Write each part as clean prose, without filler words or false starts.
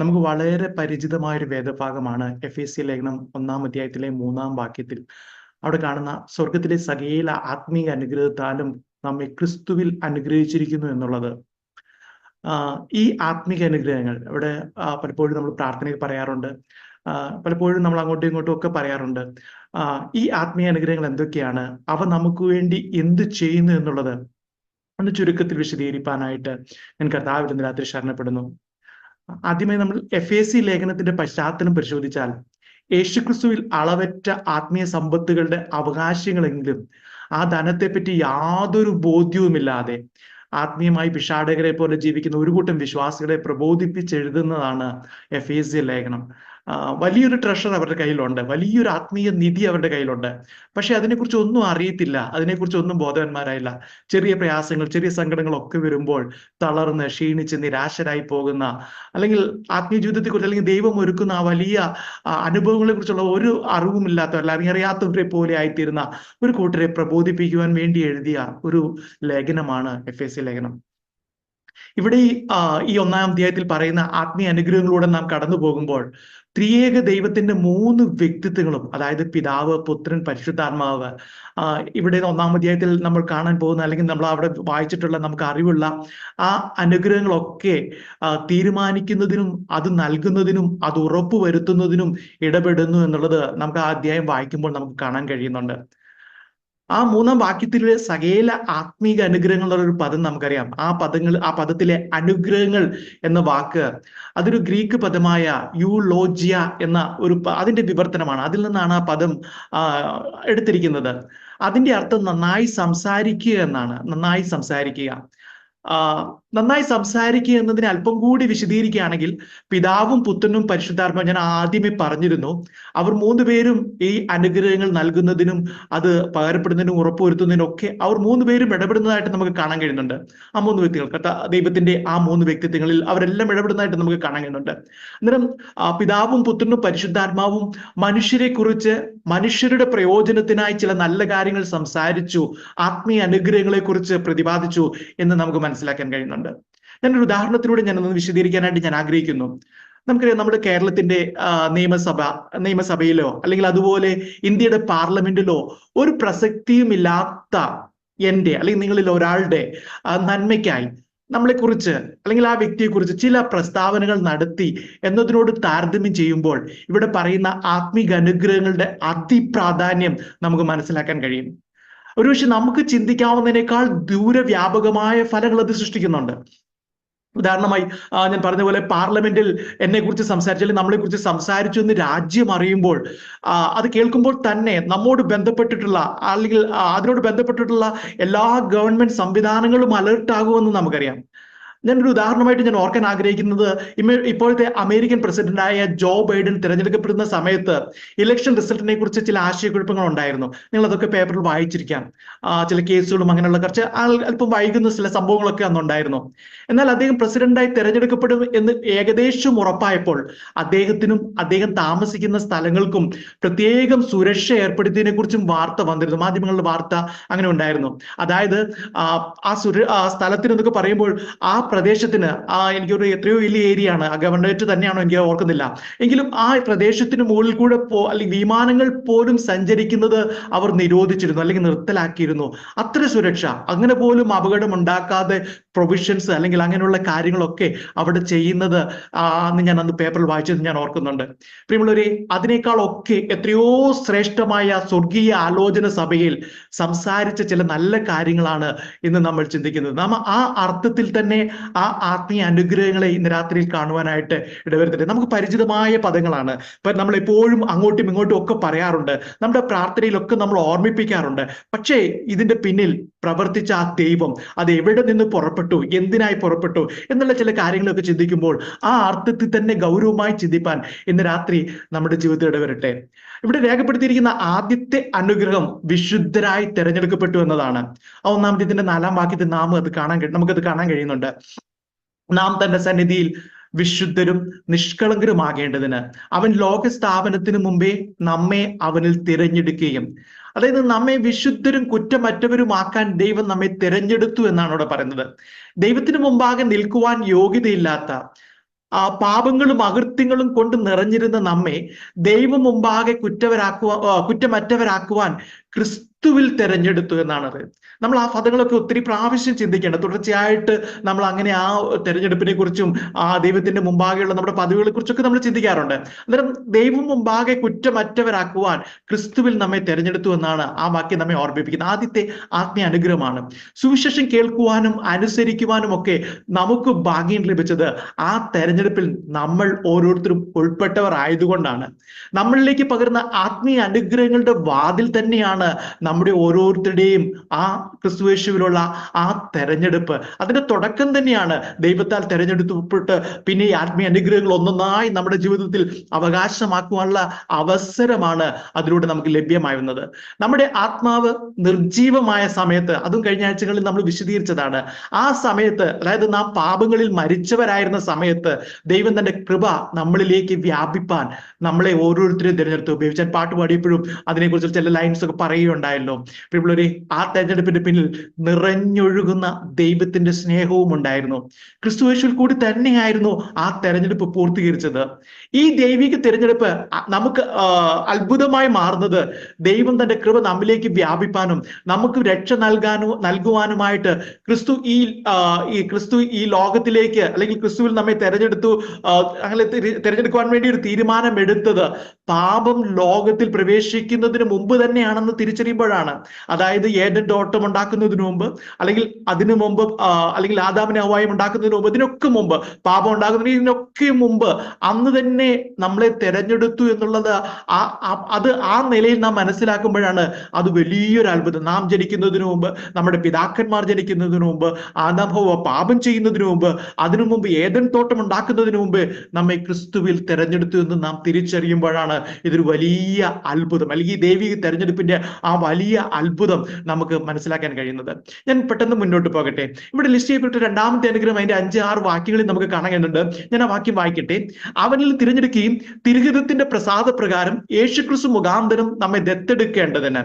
നമുക്ക് വളരെ പരിചിതമായ ഒരു വേദഭാഗമാണ് എഫേസ്യ ലേഖനം 1-ാം അധ്യായത്തിലെ 3-ാം വാക്യത്തിൽ. അവിടെ കാണുന്ന സ്വർഗത്തിലെ സകല ആത്മീയ അനുഗ്രഹത്താലും നമ്മെ ക്രിസ്തുവിൽ അനുഗ്രഹിച്ചിരിക്കുന്നു എന്നുള്ളത്. ഈ ആത്മീയ അനുഗ്രഹങ്ങൾ ഇവിടെ പലപ്പോഴും നമ്മൾ പ്രാർത്ഥനയിൽ പറയാറുണ്ട്, പലപ്പോഴും നമ്മൾ അങ്ങോട്ടും ഇങ്ങോട്ടും ഒക്കെ പറയാറുണ്ട്. ഈ ആത്മീയ അനുഗ്രഹങ്ങൾ എന്തൊക്കെയാണ്, അവ നമുക്ക് വേണ്ടി എന്ത് ചെയ്യുന്നു എന്നുള്ളത് ഒന്ന് ചുരുക്കത്തിൽ വിശദീകരിക്കാനായിട്ട് ഞാൻ കർത്താവിൽ ഇന്ന് രാത്രി ശരണപ്പെടുന്നു. ആദ്യമായി നമ്മൾ എഫേസി ലേഖനത്തിന്റെ പശ്ചാത്തലം പരിശോധിച്ചാൽ, യേശുക്രിസ്തുവിൽ അളവറ്റ ആത്മീയ സമ്പത്തുകളുടെ അവകാശങ്ങളെങ്കിലും ആ ധനത്തെപ്പറ്റി യാതൊരു ബോധ്യവുമില്ലാതെ ആത്മീയമായി പിശാചകരെ പോലെ ജീവിക്കുന്ന ഒരു കൂട്ടം വിശ്വാസികളെ പ്രബോധിപ്പിച്ചെഴുതുന്നതാണ് എഫേസ്യ ലേഖനം. വലിയൊരു ട്രഷർ അവരുടെ കയ്യിലുണ്ട്, വലിയൊരു ആത്മീയ നിധി അവരുടെ കയ്യിലുണ്ട്. പക്ഷെ അതിനെക്കുറിച്ച് ഒന്നും അറിയത്തില്ല, അതിനെക്കുറിച്ച് ഒന്നും ബോധവാന്മാരായില്ല. ചെറിയ പ്രയാസങ്ങൾ, ചെറിയ സങ്കടങ്ങളൊക്കെ വരുമ്പോൾ തളർന്ന് ക്ഷീണിച്ച് നിരാശരായി പോകുന്ന, അല്ലെങ്കിൽ ആത്മീയ ജീവിതത്തെക്കുറിച്ച് അല്ലെങ്കിൽ ദൈവം ഒരുക്കുന്ന ആ വലിയ അനുഭവങ്ങളെ കുറിച്ചുള്ള ഒരു അറിവുമില്ലാത്തവർ, അല്ലെങ്കിൽ അറിയാത്തവരെ പോലെ ആയിത്തീരുന്ന ഒരു കൂട്ടരെ പ്രബോധിപ്പിക്കുവാൻ വേണ്ടി എഴുതിയ ഒരു ലേഖനമാണ് എഫേസ്യ ലേഖനം. ഇവിടെ ഈ 1-ാം അധ്യായത്തിൽ പറയുന്ന ആത്മീയ അനുഗ്രഹങ്ങളിലൂടെ നാം കടന്നു പോകുമ്പോൾ ത്രിയേക ദൈവത്തിന്റെ 3 വ്യക്തിത്വങ്ങളും, അതായത് പിതാവ്, പുത്രൻ, പരിശുദ്ധാത്മാവ്, ഇവിടെ 1-ാം അധ്യായത്തിൽ നമ്മൾ കാണാൻ പോകുന്ന, അല്ലെങ്കിൽ നമ്മൾ അവിടെ വായിച്ചിട്ടുള്ള, നമുക്ക് അറിവുള്ള ആ അനുഗ്രഹങ്ങളൊക്കെ തീരുമാനിക്കുന്നതിനും അത് നൽകുന്നതിനും അത് ഉറപ്പുവരുത്തുന്നതിനും ഇടപെടുന്നു എന്നുള്ളത് നമുക്ക് ആ അധ്യായം വായിക്കുമ്പോൾ നമുക്ക് കാണാൻ കഴിയുന്നുണ്ട്. ആ 3-ാം വാക്യത്തിലെ സകല ആത്മീക അനുഗ്രഹങ്ങളുടെ ഒരു പദം നമുക്കറിയാം. ആ പദത്തിലെ അനുഗ്രഹങ്ങൾ എന്ന വാക്ക് അതൊരു ഗ്രീക്ക് പദമായ യൂലോജിയ എന്ന അതിന്റെ വിവർത്തനമാണ്. അതിൽ നിന്നാണ് ആ പദം എടുത്തിരിക്കുന്നത്. അതിന്റെ അർത്ഥം നന്നായി സംസാരിക്കുക എന്നാണ്. നന്നായി സംസാരിക്കുക. നന്നായി സംസാരിക്കുക എന്നതിനെ അല്പം കൂടി വിശദീകരിക്കുകയാണെങ്കിൽ, പിതാവും പുത്രനും പരിശുദ്ധാത്മാവും, ഞാൻ ആദ്യമേ പറഞ്ഞിരുന്നു, അവർ 3 പേരും ഈ അനുഗ്രഹങ്ങൾ നൽകുന്നതിനും അത് പകരപ്പെടുന്നതിനും ഉറപ്പുവരുത്തുന്നതിനും ഒക്കെ അവർ 3 പേരും ഇടപെടുന്നതായിട്ട് നമുക്ക് കാണാൻ കഴിയുന്നുണ്ട്. ആ 3 വ്യക്തികൾ, ദൈവത്തിന്റെ ആ 3 വ്യക്തിത്വങ്ങളിൽ അവരെല്ലാം ഇടപെടുന്നതായിട്ട് നമുക്ക് കാണാൻ കഴിയുന്നുണ്ട്. അന്നേരം പിതാവും പുത്രനും പരിശുദ്ധാത്മാവും മനുഷ്യരെ കുറിച്ച്, മനുഷ്യരുടെ പ്രയോജനത്തിനായി ചില നല്ല കാര്യങ്ങൾ സംസാരിച്ചു, ആത്മീയ അനുഗ്രഹങ്ങളെ കുറിച്ച് പ്രതിപാദിച്ചു എന്ന് നമുക്ക് മനസ്സിലാക്കാൻ കഴിയുന്നുണ്ട്. ഞാനൊരു ഉദാഹരണത്തിലൂടെ ഞാനൊന്ന് വിശദീകരിക്കാനായിട്ട് ഞാൻ ആഗ്രഹിക്കുന്നു. നമുക്കറിയാം, നമ്മുടെ കേരളത്തിന്റെ നിയമസഭയിലോ അല്ലെങ്കിൽ അതുപോലെ ഇന്ത്യയുടെ പാർലമെന്റിലോ ഒരു പ്രസക്തിയുമില്ലാത്ത എന്റെ അല്ലെങ്കിൽ നിങ്ങളിൽ ഒരാളുടെ നന്മയ്ക്കായി നമ്മളെക്കുറിച്ച് അല്ലെങ്കിൽ ആ വ്യക്തിയെക്കുറിച്ച് ചില പ്രസ്താവനകൾ നടത്തി എന്നതിനോട് താരതമ്യം ചെയ്യുമ്പോൾ ഇവിടെ പറയുന്ന ആത്മീക അനുഗ്രഹങ്ങളുടെ അതിപ്രാധാന്യം നമുക്ക് മനസ്സിലാക്കാൻ കഴിയും. ഒരുപക്ഷെ നമുക്ക് ചിന്തിക്കാവുന്നതിനേക്കാൾ ദൂരവ്യാപകമായ ഫലങ്ങൾ അത് സൃഷ്ടിക്കുന്നുണ്ട്. ഉദാഹരണമായി ഞാൻ പറഞ്ഞ പോലെ പാർലമെന്റിൽ എന്നെ കുറിച്ച് സംസാരിച്ചു, അല്ലെങ്കിൽ നമ്മളെ കുറിച്ച് സംസാരിച്ചു എന്ന് രാജ്യം അറിയുമ്പോൾ അത് കേൾക്കുമ്പോൾ തന്നെ നമ്മോട് ബന്ധപ്പെട്ടിട്ടുള്ള അല്ലെങ്കിൽ അതിനോട് ബന്ധപ്പെട്ടിട്ടുള്ള എല്ലാ ഗവൺമെന്റ് സംവിധാനങ്ങളും അലർട്ട് ആകുമെന്ന് നമുക്കറിയാം. ഞാനൊരു ഉദാഹരണമായിട്ട് ഞാൻ ഓർക്കാൻ ആഗ്രഹിക്കുന്നത്, ഇപ്പോഴത്തെ അമേരിക്കൻ പ്രസിഡന്റായ ജോ ബൈഡൻ തിരഞ്ഞെടുക്കപ്പെടുന്ന സമയത്ത് ഇലക്ഷൻ റിസൾട്ടിനെ കുറിച്ച് ചില ആശയക്കുഴപ്പങ്ങൾ ഉണ്ടായിരുന്നു. നിങ്ങൾ അതൊക്കെ പേപ്പറിൽ വായിച്ചിരിക്കാം. ചില കേസുകളും അങ്ങനെയുള്ള കുറച്ച് അല്പം വൈകുന്ന ചില സംഭവങ്ങളൊക്കെ അന്നുണ്ടായിരുന്നു. എന്നാൽ അദ്ദേഹം പ്രസിഡന്റായി തിരഞ്ഞെടുക്കപ്പെടും എന്ന് ഏകദേശം ഉറപ്പായപ്പോൾ അദ്ദേഹത്തിനും അദ്ദേഹം താമസിക്കുന്ന സ്ഥലങ്ങൾക്കും പ്രത്യേകം സുരക്ഷ ഏർപ്പെടുത്തിയതിനെ കുറിച്ചും വാർത്ത വന്നിരുന്നു. മാധ്യമങ്ങളുടെ വാർത്ത അങ്ങനെ ഉണ്ടായിരുന്നു. അതായത് ആ സ്ഥലത്തിന് എന്നൊക്കെ പറയുമ്പോൾ ആ പ്രദേശത്തിന്, എനിക്കൊരു എത്രയോ വലിയ ഏരിയ ആണ്, ആ ഗവർണറേറ്റ് തന്നെയാണോ എനിക്ക് ഓർക്കുന്നില്ല, എങ്കിലും ആ പ്രദേശത്തിന് മുകളിൽ കൂടെ അല്ലെങ്കിൽ വിമാനങ്ങൾ പോലും സഞ്ചരിക്കുന്നത് അവർ നിരോധിച്ചിരുന്നു അല്ലെങ്കിൽ നിർത്തലാക്കിയിരുന്നു. അത്ര സുരക്ഷ, അങ്ങനെ പോലും അപകടം ഉണ്ടാക്കാതെ പ്രൊവിഷൻസ് അല്ലെങ്കിൽ അങ്ങനെയുള്ള കാര്യങ്ങളൊക്കെ അവിടെ ചെയ്യുന്നത് ഞാൻ അന്ന് പേപ്പറിൽ വായിച്ചത് ഞാൻ ഓർക്കുന്നുണ്ട്. പ്രിയമുള്ളവരെ, അതിനേക്കാളൊക്കെ എത്രയോ ശ്രേഷ്ഠമായ സ്വർഗീയ ആലോചന സഭയിൽ സംസാരിച്ച ചില നല്ല കാര്യങ്ങളാണ് ഇന്ന് നമ്മൾ ചിന്തിക്കുന്നത്. നാം ആ അർത്ഥത്തിൽ തന്നെ ആ ആത്മീയ അനുഗ്രഹങ്ങളെ ഇന്ന് രാത്രിയിൽ കാണുവാനായിട്ട് ഇടവരുത്തട്ടെ. നമുക്ക് പരിചിതമായ പദങ്ങളാണ്, നമ്മൾ എപ്പോഴും അങ്ങോട്ടും ഇങ്ങോട്ടും ഒക്കെ പറയാറുണ്ട്, നമ്മുടെ പ്രാർത്ഥനയിലൊക്കെ നമ്മൾ ഓർമ്മിപ്പിക്കാറുണ്ട്. പക്ഷേ ഇതിന്റെ പിന്നിൽ പ്രവർത്തിച്ച ആ ദൈവം അത് എവിടെ നിന്ന് പുറപ്പെട്ടു, എന്തിനായി പുറപ്പെട്ടു എന്നുള്ള ചില കാര്യങ്ങളൊക്കെ ചിന്തിക്കുമ്പോൾ ആ അർത്ഥത്തിൽ തന്നെ ഗൗരവമായി ചിന്തിപ്പാൻ ഇന്ന് രാത്രി നമ്മുടെ ജീവിതത്തിൽ ഇടവരട്ടെ. ഇവിടെ രേഖപ്പെടുത്തിയിരിക്കുന്ന ആദ്യത്തെ അനുഗ്രഹം വിശുദ്ധരായി തിരഞ്ഞെടുക്കപ്പെട്ടു എന്നതാണ്. ആ 1-ാം അധ്യായത്തിന്റെ 4-ാം വാക്യത്തിൽ നമുക്കത് കാണാൻ കഴിയുന്നുണ്ട്. നാം തന്റെ സന്നിധിയിൽ വിശുദ്ധരും നിഷ്കളങ്കരുമാകേണ്ടതിന് അവൻ ലോകസ്ഥാപനത്തിന് മുമ്പേ നമ്മെ അവനിൽ തിരഞ്ഞെടുക്കുകയും, അതായത് നമ്മെ വിശുദ്ധരും കുറ്റമറ്റവരുമാക്കാൻ ദൈവം നമ്മെ തിരഞ്ഞെടുത്തു എന്നാണ് ഇവിടെ പറയുന്നത്. ദൈവത്തിന് മുമ്പാകെ നിൽക്കുവാൻ യോഗ്യതയില്ലാത്ത, പാപങ്ങളും അകൃത്യങ്ങളും കൊണ്ട് നിറഞ്ഞിരുന്ന നമ്മെ ദൈവം മുമ്പാകെ കുറ്റമറ്റവരാക്കുവാൻ ക്രിസ്തുവിൽ തെരഞ്ഞെടുത്തു എന്നാണത്. നമ്മൾ ആ പദങ്ങളൊക്കെ ഒത്തിരി പ്രാവശ്യം ചിന്തിക്കേണ്ടത്. തുടർച്ചയായിട്ട് നമ്മൾ അങ്ങനെ ആ തെരഞ്ഞെടുപ്പിനെ കുറിച്ചും ആ ദൈവത്തിന്റെ മുമ്പാകെയുള്ള നമ്മുടെ പദവികളെ കുറിച്ചൊക്കെ നമ്മൾ ചിന്തിക്കാറുണ്ട്. അന്നേരം ദൈവം മുമ്പാകെ കുറ്റമറ്റവരാക്കുവാൻ ക്രിസ്തുവിൽ നമ്മെ തെരഞ്ഞെടുത്തു എന്നാണ് ആ വാക്യം നമ്മെ ഓർമ്മിപ്പിക്കുന്നത്. ആദ്യത്തെ ആത്മീയ അനുഗ്രഹമാണ്. സുവിശേഷം കേൾക്കുവാനും അനുസരിക്കുവാനും ഒക്കെ നമുക്ക് ഭാഗ്യം ലഭിച്ചത് ആ തെരഞ്ഞെടുപ്പിൽ നമ്മൾ ഓരോരുത്തരും ഉൾപ്പെട്ടവർ ആയതുകൊണ്ടാണ്. നമ്മളിലേക്ക് പകരുന്ന ആത്മീയ അനുഗ്രഹങ്ങളുടെ വാതിൽ തന്നെയാണ് നമ്മുടെ ഓരോരുത്തരുടെയും ആ ക്രിസ്തുയേശുവിലുള്ള ആ തെരഞ്ഞെടുപ്പ്. അതിന്റെ തുടക്കം തന്നെയാണ് ദൈവത്താൽ തെരഞ്ഞെടുക്കപ്പെട്ട് പിന്നെ ഈ ആത്മീയ അനുഗ്രഹങ്ങൾ ഒന്നൊന്നായി നമ്മുടെ ജീവിതത്തിൽ അവകാശമാക്കുവാനുള്ള അവസരമാണ് അതിലൂടെ നമുക്ക് ലഭ്യമാവുന്നത്. നമ്മുടെ ആത്മാവ് നിർജീവമായ സമയത്ത്, അതും കഴിഞ്ഞ ആഴ്ചകളിൽ നമ്മൾ വിശദീകരിച്ചതാണ്, ആ സമയത്ത്, അതായത് നാം പാപങ്ങളിൽ മരിച്ചവരായിരുന്ന സമയത്ത് ദൈവം തന്റെ കൃപ നമ്മളിലേക്ക് വ്യാപിപ്പാൻ നമ്മളെ ഓരോരുത്തരെയും തിരഞ്ഞെടുത്ത് ഉപയോഗിച്ചാൽ. പാട്ട് പാടിയപ്പോഴും അതിനെക്കുറിച്ച് ചില ലൈൻസ് ഒക്കെ പറയുകയുണ്ടായല്ലോ. പ്രിയമുള്ളവരെ, ആ തെരഞ്ഞെടുപ്പിന്റെ പിന്നിൽ നിറഞ്ഞൊഴുകുന്ന ദൈവത്തിന്റെ സ്നേഹവും ഉണ്ടായിരുന്നു. ക്രിസ്തുയേശുവിൽ കൂടി തന്നെയായിരുന്നു ആ തെരഞ്ഞെടുപ്പ് പൂർത്തീകരിച്ചത്. ഈ ദൈവിക തിരഞ്ഞെടുപ്പ് നമുക്ക് അത്ഭുതമായി മാറുന്നത് ദൈവം തന്റെ കൃപ നമ്മിലേക്ക് വ്യാപിപ്പാനും നമുക്ക് രക്ഷ നൽകുവാനുമായിട്ട് ക്രിസ്തു ഈ ലോകത്തിലേക്ക്, അല്ലെങ്കിൽ ക്രിസ്തുവിൽ നമ്മെ തെരഞ്ഞെടുത്തു, അങ്ങനെ തിരഞ്ഞെടുക്കുവാൻ വേണ്ടി ഒരു തീരുമാനം എടുത്തത് പാപം ലോകത്തിൽ പ്രവേശിക്കുന്നതിന് മുമ്പ് തന്നെയാണെന്ന് തിരിച്ചറിയുമ്പോഴാണ്. അതായത് ഏദൻ തോട്ടം ഉണ്ടാക്കുന്നതിന് മുമ്പ്, അല്ലെങ്കിൽ അതിനു മുമ്പ്, അല്ലെങ്കിൽ ആദാമിനെ ഹവ്വായും ഉണ്ടാക്കുന്നതിന് മുമ്പ്, ഇതിനൊക്കെ മുമ്പ്, പാപം ഉണ്ടാക്കുന്നതിനൊക്കെ മുമ്പ് അന്ന് തന്നെ നമ്മളെ തെരഞ്ഞെടുത്തു എന്നുള്ളത് അത് ആ നിലയിൽ നാം മനസ്സിലാക്കുമ്പോഴാണ് അത് വലിയൊരു അത്ഭുതം. നാം ജനിക്കുന്നതിന് മുമ്പ്, നമ്മുടെ പിതാക്കന്മാർ ജനിക്കുന്നതിന് മുമ്പ്, ആദാം ഹവ്വ പാപം ചെയ്യുന്നതിന് മുമ്പ്, അതിനു മുമ്പ് ഏദൻ തോട്ടം ഉണ്ടാക്കുന്നതിന് മുമ്പ് നമ്മെ ക്രിസ്തുവിൽ തെരഞ്ഞെടുത്തു എന്ന് നാം തിരിച്ചറിയുമ്പോഴാണ് ഇതൊരു വലിയ അത്ഭുതം, അല്ലെങ്കിൽ ദൈവിക തെരഞ്ഞെടുപ്പിന്റെ ആ വലിയ അത്ഭുതം നമുക്ക് മനസ്സിലാക്കാൻ കഴിയുന്നത്. ഞാൻ പെട്ടെന്ന് മുന്നോട്ട് പോകട്ടെ. ഇവിടെ ലിസ്റ്റ് ചെയ്യപ്പെട്ട രണ്ടാമത്തെ അനുഗ്രഹം അതിന്റെ 5-6 വാക്യങ്ങളിൽ നമുക്ക് കാണാൻ കഴിയുന്നുണ്ട്. ഞാൻ ആ വാക്യം വായിക്കട്ടെ. അവനിൽ തിരഞ്ഞെടുക്കുകയും തിരുഹിതത്തിന്റെ പ്രസാദപ്രകാരം യേശുക്രിസ്തു മുഖാന്തരം നമ്മെ ദത്തെടുക്കേണ്ടതിന്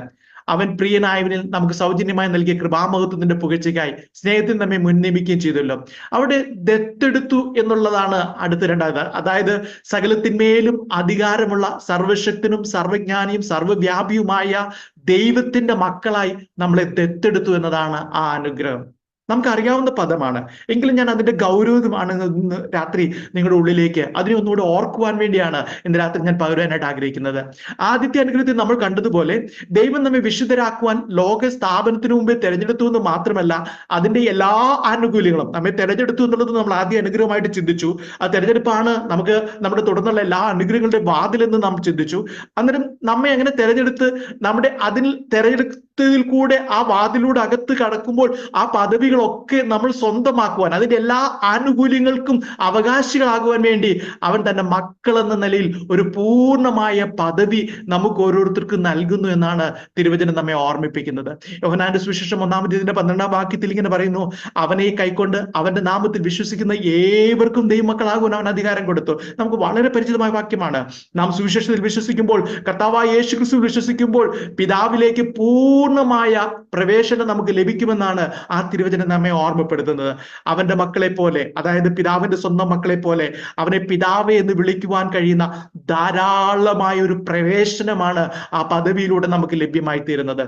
അവൻ പ്രിയനായവനിൽ നമുക്ക് സൗജന്യമായി നൽകിയ കൃപാമഹത്വത്തിന്റെ പുകഴ്ചയ്ക്കായി സ്നേഹത്തിൽ നമ്മെ മുൻനിയമിക്കുകയും ചെയ്തല്ലോ. അവിടെ ദത്തെടുത്തു എന്നുള്ളതാണ് അടുത്ത രണ്ടാമത്. അതായത് സകലത്തിന്മേലും അധികാരമുള്ള സർവശക്തനും സർവജ്ഞാനിയും സർവവ്യാപിയുമായ ദൈവത്തിന്റെ മക്കളായി നമ്മളെ ദത്തെടുത്തു എന്നതാണ് ആ അനുഗ്രഹം. നമുക്കറിയാവുന്ന പദമാണ്, എങ്കിലും ഞാൻ അതിന്റെ ഗൗരവമാണ് ഇന്ന് രാത്രി നിങ്ങളുടെ ഉള്ളിലേക്ക് അതിനെ ഒന്നുകൂടെ ഓർക്കുവാൻ വേണ്ടിയാണ് ഇന്ന് രാത്രി ഞാൻ പകരാനായിട്ട് ആഗ്രഹിക്കുന്നത്. ആദ്യത്തെ അനുഗ്രഹത്തിൽ നമ്മൾ കണ്ടതുപോലെ ദൈവം നമ്മെ വിശുദ്ധരാക്കുവാൻ ലോക സ്ഥാപനത്തിന് മുമ്പേ തെരഞ്ഞെടുത്തു എന്ന് മാത്രമല്ല, അതിന്റെ എല്ലാ ആനുകൂല്യങ്ങളും നമ്മെ തെരഞ്ഞെടുത്തു എന്നുള്ളത് നമ്മൾ ആദ്യ അനുഗ്രഹമായിട്ട് ചിന്തിച്ചു. ആ തെരഞ്ഞെടുപ്പാണ് നമുക്ക് നമ്മുടെ തുടർന്നുള്ള എല്ലാ അനുഗ്രഹങ്ങളുടെ വാതിലെന്ന് നാം ചിന്തിച്ചു. അന്നേരം നമ്മെ അങ്ങനെ തെരഞ്ഞെടുത്ത് നമ്മുടെ അതിൽ തെരഞ്ഞെടുത്തതിൽ കൂടെ ആ വാതിലൂടെ അകത്ത് കടക്കുമ്പോൾ ആ പദവികളൊക്കെ നമ്മൾ സ്വന്തമാക്കുവാൻ, അതിന്റെ എല്ലാ ആനുകൂല്യങ്ങൾക്കും അവകാശികളാകുവാൻ വേണ്ടി അവൻ തന്നെ മക്കൾ എന്ന നിലയിൽ ഒരു പൂർണ്ണമായ പദവി നമുക്ക് ഓരോരുത്തർക്കും നൽകുന്നു എന്നാണ് തിരുവചനം നമ്മെ ഓർമ്മിപ്പിക്കുന്നത്. യോഹന്നാന്റെ സുവിശേഷം 1-ാം വാക്യത്തിൽ ഇങ്ങനെ പറയുന്നു, അവനെ കൈക്കൊണ്ട് അവന്റെ നാമത്തിൽ വിശ്വസിക്കുന്ന ഏവർക്കും ദൈവമക്കളാകുവാൻ അവൻ അധികാരം കൊടുത്തു. നമുക്ക് വളരെ പരിചിതമായ വാക്യമാണ്. നാം സുവിശേഷത്തിൽ വിശ്വസിക്കുമ്പോൾ, കർത്താവായ യേശുക്രിസ്തുവിൽ വിശ്വസിക്കുമ്പോൾ പിതാവിലേക്ക് പൂർണ്ണമായ പ്രവേശനം നമുക്ക് ലഭിക്കുമെന്നാണ് ആ തിരുവചനം നമ്മെ ഓർമ്മപ്പെടുത്തുന്നത്. അവന്റെ മക്കളെ പോലെ, അതായത് പിതാവിന്റെ സ്വന്തം മക്കളെ പോലെ അവനെ പിതാവേ എന്ന് വിളിക്കുവാൻ കഴിയുന്ന ധാരാളമായ ഒരു പ്രവേശനമാണ് ആ പദവിയിലൂടെ നമുക്ക് ലഭ്യമായി തീരുന്നത്.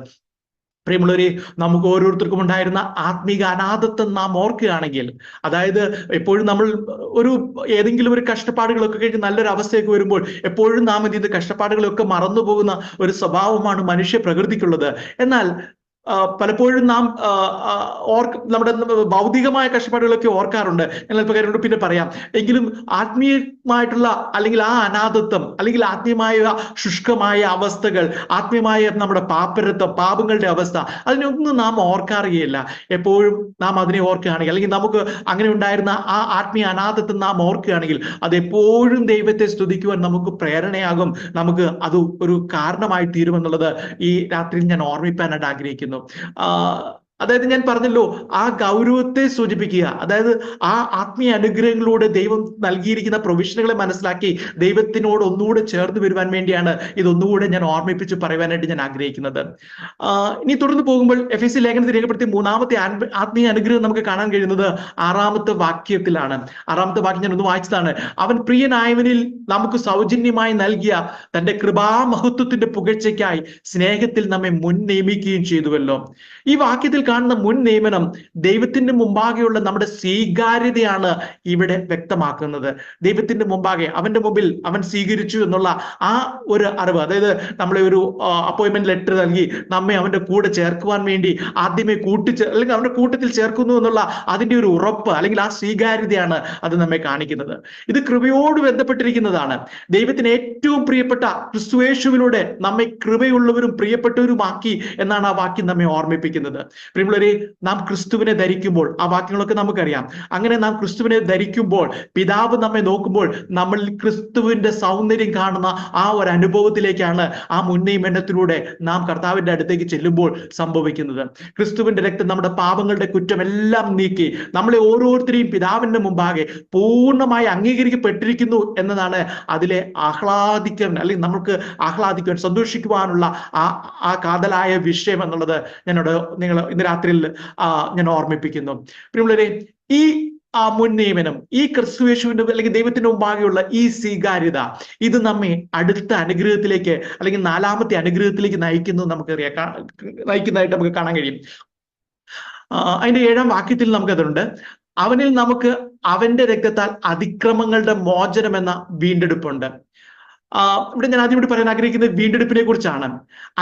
പ്രിയമുള്ളവരെ, നമുക്ക് ഓരോരുത്തർക്കും ഉണ്ടായിരുന്ന ആത്മീക അനാഥത്വം നാം ഓർക്കുകയാണെങ്കിൽ, അതായത് എപ്പോഴും നമ്മൾ ഏതെങ്കിലും ഒരു കഷ്ടപ്പാടുകളൊക്കെ കഴിഞ്ഞ് നല്ലൊരു അവസ്ഥയൊക്കെ വരുമ്പോൾ എപ്പോഴും നാം എന്ത് ചെയ്ത് കഷ്ടപ്പാടുകളൊക്കെ മറന്നു പോകുന്ന ഒരു സ്വഭാവമാണ് മനുഷ്യ പ്രകൃതിക്കുള്ളത്. എന്നാൽ പലപ്പോഴും നാം നമ്മുടെ ഭൗതികമായ കഷ്ടപ്പാടുകളൊക്കെ ഓർക്കാറുണ്ട്. ഞങ്ങൾ ഇപ്പൊ കാര്യങ്ങളോട് പിന്നെ പറയാം. എങ്കിലും ആത്മീയമായിട്ടുള്ള, അല്ലെങ്കിൽ ആ അനാഥത്വം, അല്ലെങ്കിൽ ആത്മീയമായ ശുഷ്കമായ അവസ്ഥകൾ, ആത്മീയമായ നമ്മുടെ പാപങ്ങളുടെ അവസ്ഥ, അതിനൊന്നും നാം ഓർക്കാറുകയില്ല. എപ്പോഴും നാം അതിനെ ഓർക്കുകയാണെങ്കിൽ, അല്ലെങ്കിൽ നമുക്ക് അങ്ങനെ ഉണ്ടായിരുന്ന ആ ആത്മീയ അനാഥത്വം നാം ഓർക്കുകയാണെങ്കിൽ അത് എപ്പോഴും ദൈവത്തെ സ്തുതിക്കുവാൻ നമുക്ക് പ്രേരണയാകും, നമുക്ക് അത് ഒരു കാരണമായി തീരുമെന്നുള്ളത് ഈ രാത്രിയിൽ ഞാൻ ഓർമ്മിപ്പാനായിട്ട് ആഗ്രഹിക്കുന്നു. അതായത് ഞാൻ പറഞ്ഞല്ലോ, ആ ഗൗരവത്തെ സൂചിപ്പിക്കുക. അതായത് ആ ആത്മീയ അനുഗ്രഹങ്ങളിലൂടെ ദൈവം നൽകിയിരിക്കുന്ന പ്രൊവിഷനുകളെ മനസ്സിലാക്കി ദൈവത്തിനോട് ഒന്നുകൂടെ ചേർന്ന് വരുവാൻ വേണ്ടിയാണ് ഇതൊന്നുകൂടെ ഞാൻ ഓർമ്മിപ്പിച്ച് പറയുവാനായിട്ട് ഞാൻ ആഗ്രഹിക്കുന്നത്. ഇനി തുടർന്ന് പോകുമ്പോൾ എഫെസ്യ ലേഖനത്തിൽ രേഖപ്പെടുത്തിയ മൂന്നാമത്തെ ആത്മീയ അനുഗ്രഹം നമുക്ക് കാണാൻ കഴിയുന്നത് 6-ാമത്തെ വാക്യത്തിലാണ്. 6-ാമത്തെ വാക്യം ഞാൻ ഒന്ന് വായിച്ചതാണ്. അവൻ പ്രിയനായവനിൽ നമുക്ക് സൗജന്യമായി നൽകിയ തന്റെ കൃപാമഹത്വത്തിന്റെ പുകഴ്ചയ്ക്കായി സ്നേഹത്തിൽ നമ്മെ മുൻ നിയമിക്കുകയും ചെയ്തുവല്ലോ. ഈ വാക്യത്തിൽ കാണുന്ന മുൻ നിയമനം ദൈവത്തിന്റെ മുമ്പാകെയുള്ള നമ്മുടെ സ്വീകാര്യതയാണ് ഇവിടെ വ്യക്തമാക്കുന്നത്. ദൈവത്തിന്റെ മുമ്പാകെ അവന്റെ മുമ്പിൽ അവൻ സ്വീകരിച്ചു എന്നുള്ള ആ ഒരു അറിവ്, അതായത് നമ്മളെ ഒരു അപ്പോയിന്റ്മെന്റ് ലെറ്റർ നൽകി നമ്മെ അവന്റെ കൂടെ ചേർക്കുവാൻ വേണ്ടി ആദ്യമേ അല്ലെങ്കിൽ അവന്റെ കൂട്ടത്തിൽ ചേർക്കുന്നു എന്നുള്ള അതിന്റെ ഒരു ഉറപ്പ്, അല്ലെങ്കിൽ ആ സ്വീകാര്യതയാണ് അത് നമ്മെ കാണിക്കുന്നത്. ഇത് കൃപയോട് ബന്ധപ്പെട്ടിരിക്കുന്നതാണ്. ദൈവത്തിന് ഏറ്റവും പ്രിയപ്പെട്ട ക്രിസ്തുയേശുവിലൂടെ നമ്മെ കൃപയുള്ളവരും പ്രിയപ്പെട്ടവരുമാക്കി എന്നാണ് ആ വാക്യം നമ്മെ ഓർമ്മിപ്പിക്കുന്നത്. പ്രിയമുള്ളവരെ, നാം ക്രിസ്തുവിനെ ധരിക്കുമ്പോൾ, ആ വാക്യങ്ങളൊക്കെ നമുക്കറിയാം, അങ്ങനെ നാം ക്രിസ്തുവിനെ ധരിക്കുമ്പോൾ പിതാവ് നമ്മെ നോക്കുമ്പോൾ നമ്മൾ ക്രിസ്തുവിന്റെ സൗന്ദര്യം കാണുന്ന ആ ഒരു അനുഭവത്തിലേക്കാണ് ആ മുൻനിയമനത്തിലൂടെ നാം കർത്താവിന്റെ അടുത്തേക്ക് ചെല്ലുമ്പോൾ സംഭവിക്കുന്നത്. ക്രിസ്തുവിന്റെ രക്തം നമ്മുടെ പാപങ്ങളുടെ കുറ്റമെല്ലാം നീക്കി നമ്മളെ ഓരോരുത്തരെയും പിതാവിന്റെ മുമ്പാകെ പൂർണ്ണമായി അംഗീകരിക്കപ്പെട്ടിരിക്കുന്നു എന്നതാണ് അതിലെ ആഹ്ലാദിക്കാൻ, അല്ലെങ്കിൽ നമുക്ക് ആഹ്ലാദിക്കുവാൻ, സന്തോഷിക്കുവാനുള്ള ആ കാതലായ വിഷയം എന്നുള്ളത് ഞാനോട് നിങ്ങൾ ഇന്ന് രാത്രിയിൽ ഞാൻ ഓർമ്മിപ്പിക്കുന്നു. പ്രിയമുള്ളവരെ, ഈ മുൻ നിയമനം, ഈ ക്രിസ്തുയേശുവിന്റെ അല്ലെങ്കിൽ ദൈവത്തിന്റെ മുമ്പാകെയുള്ള ഈ സ്വീകാര്യത, ഇത് നമ്മെ അടുത്ത അനുഗ്രഹത്തിലേക്ക്, അല്ലെങ്കിൽ 4-ാമത്തെ അനുഗ്രഹത്തിലേക്ക് നയിക്കുന്നതായിട്ട് നമുക്ക് കാണാൻ കഴിയും. അതിന്റെ 7-ാം വാക്യത്തിൽ നമുക്കതുണ്ട്. അവനിൽ നമുക്ക് അവന്റെ രക്തത്താൽ അതിക്രമങ്ങളുടെ മോചനം എന്ന വീണ്ടെടുപ്പുണ്ട്. ഇവിടെ ഞാൻ ആദ്യം കൂടി പറയാൻ ആഗ്രഹിക്കുന്നത് വീണ്ടെടുപ്പിനെ കുറിച്ചാണ്.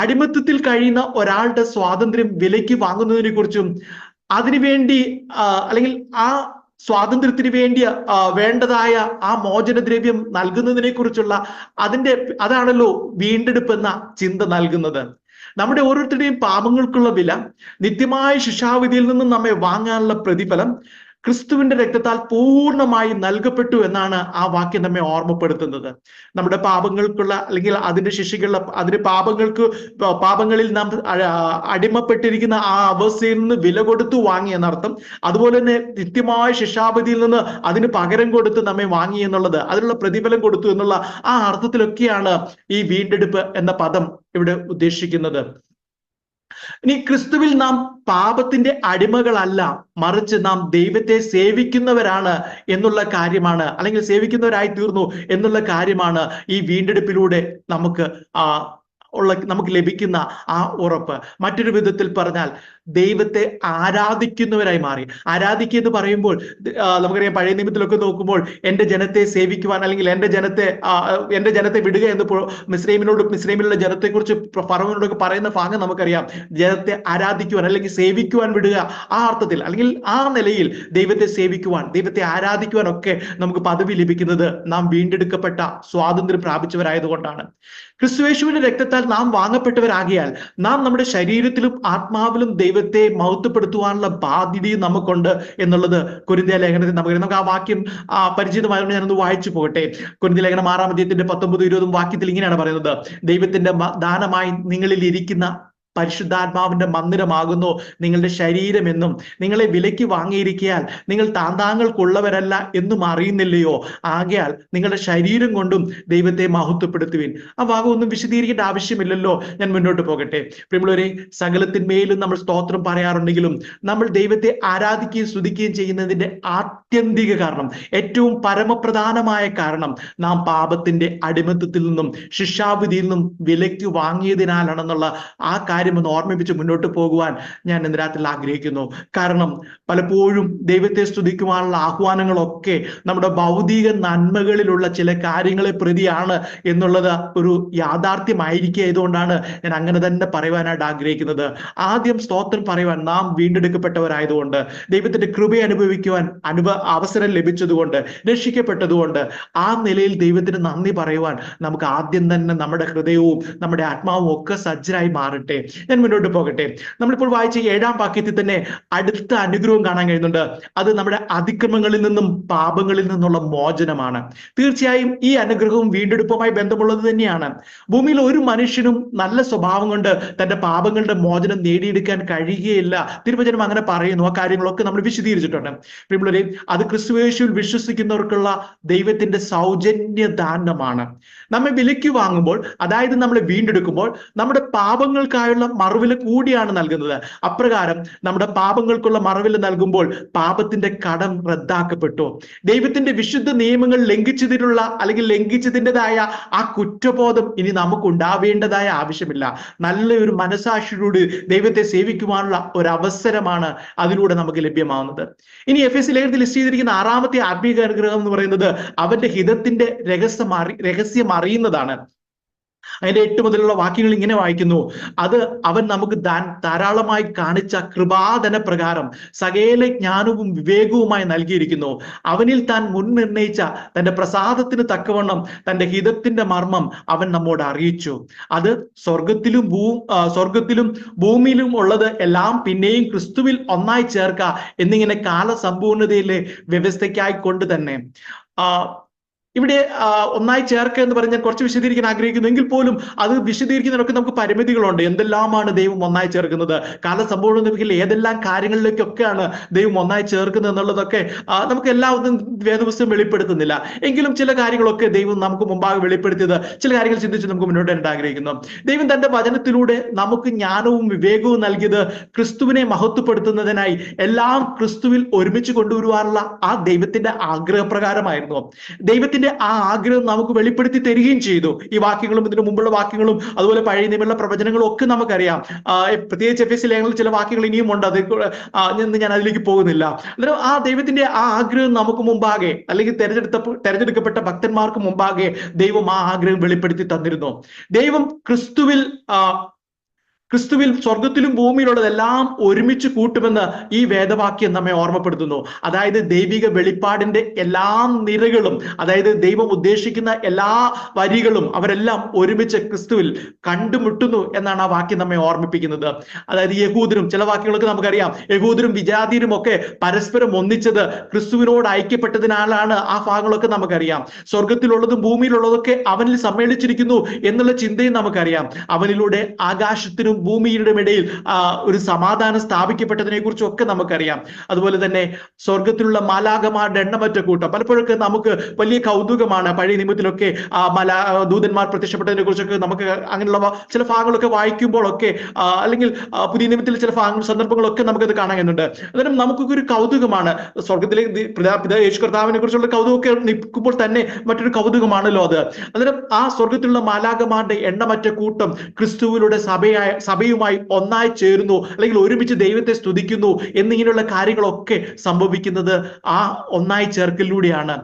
അടിമത്തത്തിൽ കഴിയുന്ന ഒരാളുടെ സ്വാതന്ത്ര്യം വിലയ്ക്ക് വാങ്ങുന്നതിനെ കുറിച്ചും അതിനുവേണ്ടി അല്ലെങ്കിൽ ആ സ്വാതന്ത്ര്യത്തിന് വേണ്ടി വേണ്ടതായ ആ മോചനദ്രവ്യം നൽകുന്നതിനെ കുറിച്ചുള്ള അതാണല്ലോ വീണ്ടെടുപ്പ് എന്ന ചിന്ത നൽകുന്നത്. നമ്മുടെ ഓരോരുത്തരുടെയും പാപങ്ങൾക്കുള്ള വില, നിത്യമായ ശിക്ഷാവിധിയിൽ നിന്നും നമ്മെ വാങ്ങാനുള്ള പ്രതിഫലം ക്രിസ്തുവിന്റെ രക്തത്താൽ പൂർണ്ണമായി നൽകപ്പെട്ടു എന്നാണ് ആ വാക്യം നമ്മെ ഓർമ്മപ്പെടുത്തുന്നത്. നമ്മുടെ പാപങ്ങൾക്കുള്ള, അല്ലെങ്കിൽ അതിന്റെ ശിക്ഷകളുള്ള, പാപങ്ങളിൽ നാം അടിമപ്പെട്ടിരിക്കുന്ന ആ അവസ്ഥയിൽ നിന്ന് വില കൊടുത്തു വാങ്ങി എന്നർത്ഥം. അതുപോലെ തന്നെ നിത്യമായ ശിക്ഷാവിധിയിൽ നിന്ന് അതിന് പകരം കൊടുത്ത് നമ്മെ വാങ്ങി എന്നുള്ളത്, അതിനുള്ള പ്രതിഫലം കൊടുത്തു എന്നുള്ള ആ അർത്ഥത്തിലൊക്കെയാണ് ഈ വീണ്ടെടുപ്പ് എന്ന പദം ഇവിടെ ഉദ്ദേശിക്കുന്നത്. ഇനി ക്രിസ്തുവിൽ നാം പാപത്തിന്റെ അടിമകളല്ല, മറിച്ച് നാം ദൈവത്തെ സേവിക്കുന്നവരാണ് എന്നുള്ള കാര്യമാണ്, അല്ലെങ്കിൽ സേവിക്കുന്നവരായി തീർന്നു എന്നുള്ള കാര്യമാണ് ഈ വീണ്ടെടുപ്പിലൂടെ നമുക്ക് ലഭിക്കുന്ന ആ ഉറപ്പ്. മറ്റൊരു വിധത്തിൽ പറഞ്ഞാൽ ദൈവത്തെ ആരാധിക്കുന്നവരായി മാറി. ആരാധിക്കുക എന്ന് പറയുമ്പോൾ നമുക്കറിയാം, പഴയ നിയമത്തിലൊക്കെ നോക്കുമ്പോൾ എന്റെ ജനത്തെ സേവിക്കുവാൻ, അല്ലെങ്കിൽ എന്റെ ജനത്തെ വിടുക എന്ന് മിസ്രൈമിലുള്ള ജനത്തെ കുറിച്ച് ഫറവോനോടൊക്കെ പറയുന്ന ഭാഗം നമുക്കറിയാം. ജനത്തെ ആരാധിക്കുവാൻ അല്ലെങ്കിൽ സേവിക്കുവാൻ വിടുക, ആ അർത്ഥത്തിൽ അല്ലെങ്കിൽ ആ നിലയിൽ ദൈവത്തെ സേവിക്കുവാൻ, ദൈവത്തെ ആരാധിക്കുവാൻ ഒക്കെ നമുക്ക് പദവി ലഭിക്കുന്നത് നാം വീണ്ടെടുക്കപ്പെട്ട സ്വാതന്ത്ര്യം പ്രാപിച്ചവരായതുകൊണ്ടാണ്. ക്രിസ്തുയേശുവിന്റെ രക്തത്താൽ നാം വാങ്ങപ്പെട്ടവരാകിയാൽ നാം നമ്മുടെ ശരീരത്തിലും ആത്മാവിലും ദൈവത്തെ മഹത്വപ്പെടുത്തുവാനുള്ള ബാധ്യതയും നമുക്കുണ്ട് എന്നുള്ളത് കൊരിന്ത്യ ലേഖനത്തിൽ നമുക്ക് ആ വാക്യം പരിചിതമായതുകൊണ്ട് ഞാനൊന്ന് വായിച്ചു പോകട്ടെ. കൊരിന്ത്യ ലേഖനം 6-ാം അധ്യായത്തിന്റെ 19-20 വാക്യത്തിൽ ഇങ്ങനെയാണ് പറയുന്നത്: ദൈവത്തിന്റെ ദാനമായി നിങ്ങളിൽ ഇരിക്കുന്ന പരിശുദ്ധാത്മാവിന്റെ മന്ദിരമാകുന്നു നിങ്ങളുടെ ശരീരമെന്നും നിങ്ങളെ വിലയ്ക്ക് വാങ്ങിയിരിക്കയാൽ നിങ്ങൾ താന്താങ്ങൾക്കുള്ളവരല്ല എന്നും അറിയുന്നില്ലയോ? ആകയാൽ നിങ്ങളുടെ ശരീരം കൊണ്ടും ദൈവത്തെ മഹത്വപ്പെടുത്തുവിൻ. ആ ഭാഗം ഒന്നും വിശദീകരിക്കേണ്ട ആവശ്യമില്ലല്ലോ, ഞാൻ മുന്നോട്ട് പോകട്ടെ. പ്രിയമുള്ളവരെ, സകലത്തിന്മേലും നമ്മൾ സ്തോത്രം പറയാറുണ്ടെങ്കിലും നമ്മൾ ദൈവത്തെ ആരാധിക്കുകയും സ്തുതിക്കുകയും ചെയ്യുന്നതിന്റെ ആത്യന്തിക കാരണം, ഏറ്റവും പരമപ്രധാനമായ കാരണം, നാം പാപത്തിന്റെ അടിമത്തത്തിൽ നിന്നും ശിക്ഷാവിധിയിൽ നിന്നും വിലയ്ക്ക് വാങ്ങിയതിനാലാണെന്നുള്ള ആ കാര്യം ഒന്ന് ഓർമ്മിപ്പിച്ച് മുന്നോട്ട് പോകുവാൻ ഞാൻ ഇന്ന് രാത്രി ആഗ്രഹിക്കുന്നു. കാരണം പലപ്പോഴും ദൈവത്തെ സ്തുതിക്കുവാനുള്ള ആഹ്വാനങ്ങളൊക്കെ നമ്മുടെ ഭൗതിക നന്മകളിലുള്ള ചില കാര്യങ്ങളെ പ്രതിയാണ് എന്നുള്ളത് ഒരു യാഥാർത്ഥ്യമായിരിക്കുന്നതുകൊണ്ടാണ് ഞാൻ അങ്ങനെ തന്നെ പറയുവാനായിട്ട് ആഗ്രഹിക്കുന്നത്. ആദ്യം സ്തോത്രം പറയുവാൻ നാം വീണ്ടെടുക്കപ്പെട്ടവരായതുകൊണ്ട്, ദൈവത്തിന്റെ കൃപ അനുഭവിക്കുവാൻ അവസരം ലഭിച്ചതുകൊണ്ട്, രക്ഷിക്കപ്പെട്ടതുകൊണ്ട് ആ നിലയിൽ ദൈവത്തിന് നന്ദി പറയുവാൻ നമുക്ക് ആദ്യം തന്നെ നമ്മുടെ ഹൃദയവും നമ്മുടെ ആത്മാവും ഒക്കെ സജ്ജരായി മാറട്ടെ. ഞാൻ മുന്നോട്ട് പോകട്ടെ. നമ്മളിപ്പോൾ വായിച്ച 7-ാം വാക്യത്തിൽ തന്നെ അടുത്ത അനുഗ്രഹം കാണാൻ കഴിയുന്നുണ്ട്. അത് നമ്മുടെ അതിക്രമങ്ങളിൽ നിന്നും പാപങ്ങളിൽ നിന്നുള്ള മോചനമാണ്. തീർച്ചയായും ഈ അനുഗ്രഹവും വീണ്ടെടുപ്പുമായി ബന്ധമുള്ളത് തന്നെയാണ്. ഭൂമിയിൽ ഒരു മനുഷ്യനും നല്ല സ്വഭാവം കൊണ്ട് തന്റെ പാപങ്ങളുടെ മോചനം നേടിയെടുക്കാൻ കഴിയുകയില്ല. തിരുവചനം അങ്ങനെ പറയുന്നു. ആ കാര്യങ്ങളൊക്കെ നമ്മൾ വിശദീകരിച്ചിട്ടുണ്ട്. പ്രിയമുള്ളവരെ, അത് ക്രിസ്തുയേശുവിൽ വിശ്വസിക്കുന്നവർക്കുള്ള ദൈവത്തിന്റെ സൗജന്യ ദാനമാണ്. നമ്മെ വിലയ്ക്ക് വാങ്ങുമ്പോൾ, അതായത് നമ്മളെ വീണ്ടെടുക്കുമ്പോൾ, നമ്മുടെ പാപങ്ങൾക്കായുള്ള മറുവില കൂടിയാണ് നൽകുന്നത്. അപ്രകാരം നമ്മുടെ പാപങ്ങൾക്കുള്ള മറുവില നൽകുമ്പോൾ പാപത്തിന്റെ കടം റദ്ദാക്കപ്പെട്ടു. ദൈവത്തിന്റെ വിശുദ്ധ നിയമങ്ങൾ ലംഘിച്ചതിനുള്ള അല്ലെങ്കിൽ ലംഘിച്ചതിൻ്റെതായ ആ കുറ്റബോധം ഇനി നമുക്ക് ഉണ്ടാവേണ്ടതായ ആവശ്യമില്ല. നല്ലൊരു മനസാക്ഷിയോട് ദൈവത്തെ സേവിക്കുവാനുള്ള ഒരു അവസരമാണ് അതിലൂടെ നമുക്ക് ലഭ്യമാവുന്നത്. ഇനി എഫെസ്യ ലേഖനത്തിൽ ലിസ്റ്റ് ചെയ്തിരിക്കുന്ന 6-ാമത്തെ ആത്മീക അനുഗ്രഹം എന്ന് പറയുന്നത് അവന്റെ ഹിതത്തിന്റെ രഹസ്യം അറിയുന്നതാണ്. അതിന്റെ 8 മുതലുള്ള വാക്യങ്ങൾ ഇങ്ങനെ വായിക്കുന്നു: അത് അവൻ നമുക്ക് ധാരാളമായി കാണിച്ച കൃപാദന പ്രകാരം സകല ജ്ഞാനവും വിവേകവുമായി നൽകിയിരിക്കുന്നു. അവനിൽ താൻ മുൻനിർണയിച്ച തന്റെ പ്രസാദത്തിന് തക്കവണ്ണം തന്റെ ഹിതത്തിന്റെ മർമ്മം അവൻ നമ്മോട് അറിയിച്ചു. അത് സ്വർഗത്തിലും ഭൂമിയിലും ഉള്ളത് എല്ലാം പിന്നെയും ക്രിസ്തുവിൽ ഒന്നായി ചേർക്ക എന്നിങ്ങനെ കാലസമ്പൂർണതയിലെ വ്യവസ്ഥയ്ക്കായി കൊണ്ട് തന്നെ. ഇവിടെ ഒന്നായി ചേർക്കുക എന്ന് പറഞ്ഞാൽ കുറച്ച് വിശദീകരിക്കാൻ ആഗ്രഹിക്കുന്നു. എങ്കിൽ പോലും അത് വിശദീകരിക്കുന്നതിനൊക്കെ നമുക്ക് പരിമിതികളുണ്ട്. എന്തെല്ലാമാണ് ദൈവം ഒന്നായി ചേർക്കുന്നത്, കാലസമ്പൂർണ്ണതയിൽ ഏതെല്ലാം കാര്യങ്ങളിലേക്കൊക്കെയാണ് ദൈവം ഒന്നായി ചേർക്കുന്നത് എന്നുള്ളതൊക്കെ നമുക്ക് എല്ലാവരും വേദപുസ്തകം വെളിപ്പെടുത്തുന്നില്ല. എങ്കിലും ചില കാര്യങ്ങളൊക്കെ ദൈവം നമുക്ക് മുമ്പാകെ വെളിപ്പെടുത്തിയത്, ചില കാര്യങ്ങൾ ചിന്തിച്ച് നമുക്ക് മുന്നോട്ട് വരേണ്ട ആഗ്രഹിക്കുന്നു. ദൈവം തന്റെ വചനത്തിലൂടെ നമുക്ക് ജ്ഞാനവും വിവേകവും നൽകിയത് ക്രിസ്തുവിനെ മഹത്വപ്പെടുത്തുന്നതിനായി എല്ലാം ക്രിസ്തുവിൽ ഒരുമിച്ച് കൊണ്ടുവരുവാനുള്ള ആ ദൈവത്തിന്റെ ആഗ്രഹപ്രകാരമായിരുന്നു. ദൈവത്തിന്റെ ആ ആഗ്രഹം നമുക്ക് വെളിപ്പെടുത്തി തരികയും ചെയ്തു. ഈ വാക്യങ്ങളും ഇതിനു മുമ്പുള്ള വാക്യങ്ങളും അതുപോലെ പഴയ നിയമമുള്ള പ്രവചനങ്ങളും ഒക്കെ നമുക്കറിയാം. പ്രത്യേകിച്ച് എഫെസ്യ ലേഖനത്തിൽ ചില വാക്യങ്ങൾ ഇനിയും ഉണ്ട്. അത് ഞാൻ അതിലേക്ക് പോകുന്നില്ല. അന്നേരം ആ ദൈവത്തിന്റെ ആ ആഗ്രഹം നമുക്ക് മുമ്പാകെ, അല്ലെങ്കിൽ തെരഞ്ഞെടുക്കപ്പെട്ട ഭക്തന്മാർക്ക് മുമ്പാകെ ദൈവം ആ ആഗ്രഹം വെളിപ്പെടുത്തി തന്നിരുന്നു. ദൈവം ക്രിസ്തുവിൽ സ്വർഗത്തിലും ഭൂമിയിലുള്ളതെല്ലാം ഒരുമിച്ച് കൂട്ടുമെന്ന് ഈ വേദവാക്യം നമ്മെ ഓർമ്മപ്പെടുത്തുന്നു. അതായത് ദൈവിക വെളിപ്പാടിന്റെ എല്ലാ നിരകളും, അതായത് ദൈവം ഉദ്ദേശിക്കുന്ന എല്ലാ വരികളും അവരെല്ലാം ഒരുമിച്ച് ക്രിസ്തുവിൽ കണ്ടുമുട്ടുന്നു എന്നാണ് ആ വാക്യം നമ്മെ ഓർമ്മിപ്പിക്കുന്നത്. അതായത് യഹൂദരും, ചില വാക്യങ്ങളൊക്കെ നമുക്കറിയാം, യഹൂദരും വിജാതിയരും ഒക്കെ പരസ്പരം ഒന്നിച്ചത് ക്രിസ്തുവിനോട് ഐക്യപ്പെട്ടതിനാലാണ്. ആ ഭാഗങ്ങളൊക്കെ നമുക്കറിയാം. സ്വർഗത്തിലുള്ളതും ഭൂമിയിലുള്ളതൊക്കെ അവനിൽ സമ്മേളിച്ചിരിക്കുന്നു എന്നുള്ള ചിന്തയും നമുക്കറിയാം. അവനിലൂടെ ആകാശത്തിനും ഭൂമിയുടെ ഇടയിൽ ഒരു സമാധാനം സ്ഥാപിക്കപ്പെട്ടതിനെ കുറിച്ചൊക്കെ നമുക്കറിയാം. അതുപോലെ തന്നെ സ്വർഗത്തിലുള്ള മാലാഖമാരുടെ എണ്ണമറ്റ കൂട്ടം. പലപ്പോഴൊക്കെ നമുക്ക് വലിയ കൗതുകമാണ്. പഴയ നിയമത്തിലൊക്കെ ദൂതന്മാർ പ്രത്യക്ഷപ്പെട്ടതിനെ കുറിച്ചൊക്കെ നമുക്ക് അങ്ങനെയുള്ള ചില ഭാഗങ്ങളൊക്കെ വായിക്കുമ്പോഴൊക്കെ, അല്ലെങ്കിൽ പുതിയ നിയമത്തിൽ ചില സന്ദർഭങ്ങളൊക്കെ നമുക്കത് കാണാൻ കഴിയുന്നുണ്ട്. അന്നേരം നമുക്കൊക്കെ ഒരു കൗതുകമാണ്. സ്വർഗത്തിലെ യേശു കർത്താവിനെ കുറിച്ചുള്ള കൗതുകമൊക്കെ നിൽക്കുമ്പോൾ തന്നെ മറ്റൊരു കൗതുകമാണല്ലോ അത്. അന്നേരം ആ സ്വർഗത്തിലുള്ള മാലാഖമാരുടെ എണ്ണമറ്റ കൂട്ടം ക്രിസ്തുവിലൂടെ സഭയുമായി ഒന്നായി ചേരുന്നു, അല്ലെങ്കിൽ ഒരുമിച്ച് ദൈവത്തെ സ്തുതിക്കുന്നു എന്നിങ്ങനെയുള്ള കാര്യങ്ങളൊക്കെ സംഭവിക്കുന്നത് ആ ഒന്നായി ചേർക്കലിലൂടെയാണ്.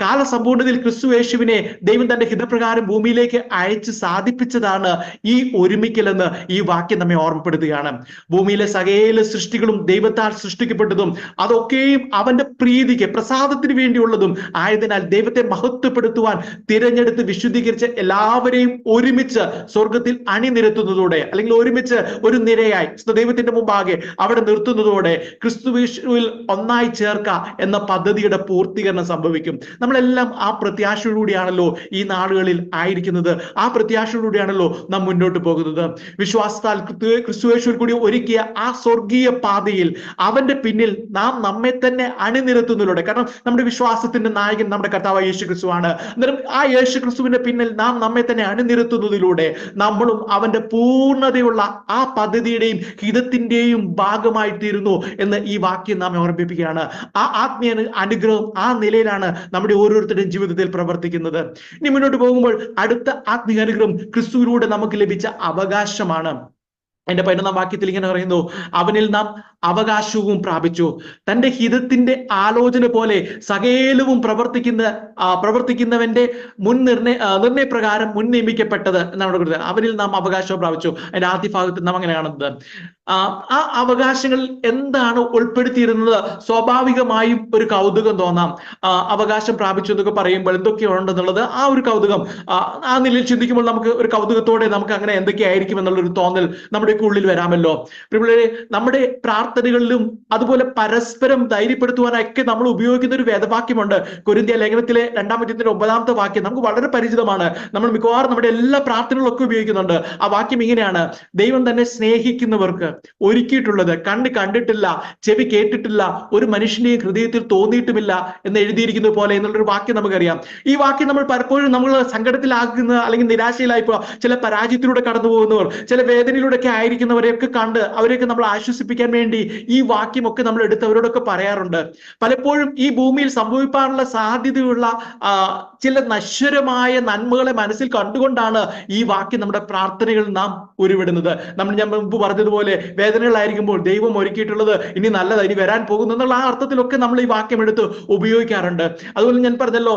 കാലസമ്പൂർണ്ണതയിൽ ക്രിസ്തു യേശുവിനെ ദൈവം തന്റെ ഹിതപ്രകാരം ഭൂമിയിലേക്ക് അയച്ച് സാധിപ്പിച്ചതാണ് ഈ ഒരുമിക്കലെന്ന് ഈ വാക്യം നമ്മെ ഓർമ്മപ്പെടുത്തുകയാണ്. ഭൂമിയിലെ സകല സൃഷ്ടികളും ദൈവത്താൽ സൃഷ്ടിക്കപ്പെട്ടതും അതൊക്കെയും അവന്റെ പ്രീതിക്ക്, പ്രസാദത്തിന് വേണ്ടിയുള്ളതും ആയതിനാൽ ദൈവത്തെ മഹത്വപ്പെടുത്തുവാൻ തിരഞ്ഞെടുത്ത് വിശുദ്ധീകരിച്ച എല്ലാവരെയും ഒരുമിച്ച് സ്വർഗത്തിൽ അണിനിരത്തുന്നതോടെ, അല്ലെങ്കിൽ ഒരുമിച്ച് ഒരു നിരയായി ദൈവത്തിന്റെ മുമ്പാകെ അവിടെ നിർത്തുന്നതോടെ ക്രിസ്തുവിൽ ഒന്നായി ചേർക്ക എന്ന പദ്ധതിയുടെ പൂർത്തീകരണം സംഭവിക്കും. നമ്മളെല്ലാം ആ പ്രത്യാശയോടുകൂടിയാണല്ലോ ഈ നാളുകളിൽ ആയിരിക്കുന്നത്. ആ പ്രത്യാശയോടുകൂടിയാണല്ലോ നാം മുന്നോട്ട് പോകുന്നത്. വിശ്വാസത്താൽ ക്രിസ്തുയേശുവിൽ കൂടി ഒരുക്കിയ ആ സ്വർഗീയ പാതയിൽ അവന്റെ പിന്നിൽ നാം നമ്മെ തന്നെ അണിനിരത്തുന്നതിലൂടെ, കാരണം നമ്മുടെ വിശ്വാസത്തിന്റെ നായകൻ നമ്മുടെ കർത്താവായ യേശു ക്രിസ്തുവാണ്. അന്നേരം ആ യേശു ക്രിസ്തുവിന്റെ പിന്നിൽ നാം നമ്മെ തന്നെ അണിനിരത്തുന്നതിലൂടെ നമ്മളും അവന്റെ പൂർണ്ണതയുള്ള ആ പദ്ധതിയുടെയും ഹിതത്തിന്റെയും ഭാഗമായി തീരുന്നു എന്ന് ഈ വാക്യം നാം ഓർമ്മിപ്പിക്കുകയാണ്. ആ ആത്മീയ അനുഗ്രഹം ആ നിലയിലാണ് നമ്മുടെ ഓരോരുത്തരുടെയും ജീവിതത്തിൽ പ്രവർത്തിക്കുന്നത്. ഇനി മുന്നോട്ട് പോകുമ്പോൾ അടുത്ത ആത്മീയ അനുഗ്രഹം ക്രിസ്തുവിലൂടെ നമുക്ക് ലഭിച്ച അവകാശമാണ്. അതിന്റെ 11-ാം വാക്യത്തിൽ ഇങ്ങനെ പറയുന്നു: അവനിൽ നാം അവകാശവും പ്രാപിച്ചു. തന്റെ ഹിതത്തിന്റെ ആലോചന പോലെ സകലവും പ്രവർത്തിക്കുന്നവന്റെ നിർണയപ്രകാരം മുൻ നിയമിക്കപ്പെട്ടത് എന്നാണ് കൊടുത്തത്. അവരിൽ നാം അവകാശവും പ്രാപിച്ചു. അതിന്റെ ആദ്യ ഭാഗത്ത് നാം അങ്ങനെ കാണുന്നത്. ആ അവകാശങ്ങളിൽ എന്താണ് ഉൾപ്പെടുത്തിയിരുന്നത്? സ്വാഭാവികമായും ഒരു കൗതുകം തോന്നാം. അവകാശം പ്രാപിച്ചു എന്നൊക്കെ പറയുമ്പോൾ എന്തൊക്കെയുണ്ടെന്നുള്ളത് ആ ഒരു കൗതുകം, ആ നിലയിൽ ചിന്തിക്കുമ്പോൾ നമുക്ക് ഒരു കൗതുകത്തോടെ നമുക്ക് അങ്ങനെ എന്തൊക്കെയായിരിക്കും എന്നുള്ളൊരു തോന്നൽ നമ്മുടെ ഉള്ളിൽ വരാമല്ലോ. നമ്മുടെ പ്രാർത്ഥനകളിലും അതുപോലെ പരസ്പരം ധൈര്യപ്പെടുത്തുവാനൊക്കെ നമ്മൾ ഉപയോഗിക്കുന്ന ഒരു വേദവാക്യമുണ്ട്. കൊരിന്ത്യ ലേഖനത്തിലെ 2-ാം അധ്യായത്തിന്റെ 9-ാമത്തെ വാക്യം നമുക്ക് വളരെ പരിചിതമാണ്. നമ്മൾ മിക്കവാറും നമ്മുടെ എല്ലാ പ്രാർത്ഥനകളൊക്കെ ഉപയോഗിക്കുന്നുണ്ട്. ആ വാക്യം ഇങ്ങനെയാണ്: ദൈവം തന്നെ സ്നേഹിക്കുന്നവർക്ക് ഒരുക്കിയിട്ടുള്ളത് കണ്ണ് കണ്ടിട്ടില്ല, ചെവി കേട്ടിട്ടില്ല, ഒരു മനുഷ്യന്റെയും ഹൃദയത്തിൽ തോന്നിയിട്ടുമില്ല എന്ന് എഴുതിയിരിക്കുന്നത് പോലെ എന്നുള്ളൊരു വാക്യം നമുക്കറിയാം. ഈ വാക്യം നമ്മൾ പലപ്പോഴും നമ്മൾ സങ്കടത്തിലാക്കുന്ന അല്ലെങ്കിൽ നിരാശയിലായിപ്പോ ചില പരാജയത്തിലൂടെ കടന്നു പോകുന്നവർ, ചില വേദനയിലൂടെയൊക്കെ ആയിരിക്കുന്നവരെയൊക്കെ കണ്ട് അവരെയൊക്കെ നമ്മൾ ആശ്വസിപ്പിക്കാൻ വേണ്ടി ഈ വാക്യമൊക്കെ നമ്മൾ എടുത്ത് അവരോടൊക്കെ പറയാറുണ്ട്. പലപ്പോഴും ഈ ഭൂമിയിൽ സംഭവിക്കാനുള്ള സാധ്യതയുള്ള ചില നശ്വരമായ നന്മകളെ മനസ്സിൽ കണ്ടുകൊണ്ടാണ് ഈ വാക്യം നമ്മുടെ പ്രാർത്ഥനകൾ നാം ഉരുവിടുന്നത്. ഞാൻ മുമ്പ് പറഞ്ഞതുപോലെ വേദനകളായിരിക്കുമ്പോൾ ദൈവം ഒരുക്കിയിട്ടുള്ളത് ഇനി നല്ലത് ഇനി വരാൻ പോകുന്നു എന്നുള്ള ആ അർത്ഥത്തിലൊക്കെ നമ്മൾ ഈ വാക്യം എടുത്ത് ഉപയോഗിക്കാറുണ്ട്. അതുപോലെ ഞാൻ പറഞ്ഞല്ലോ,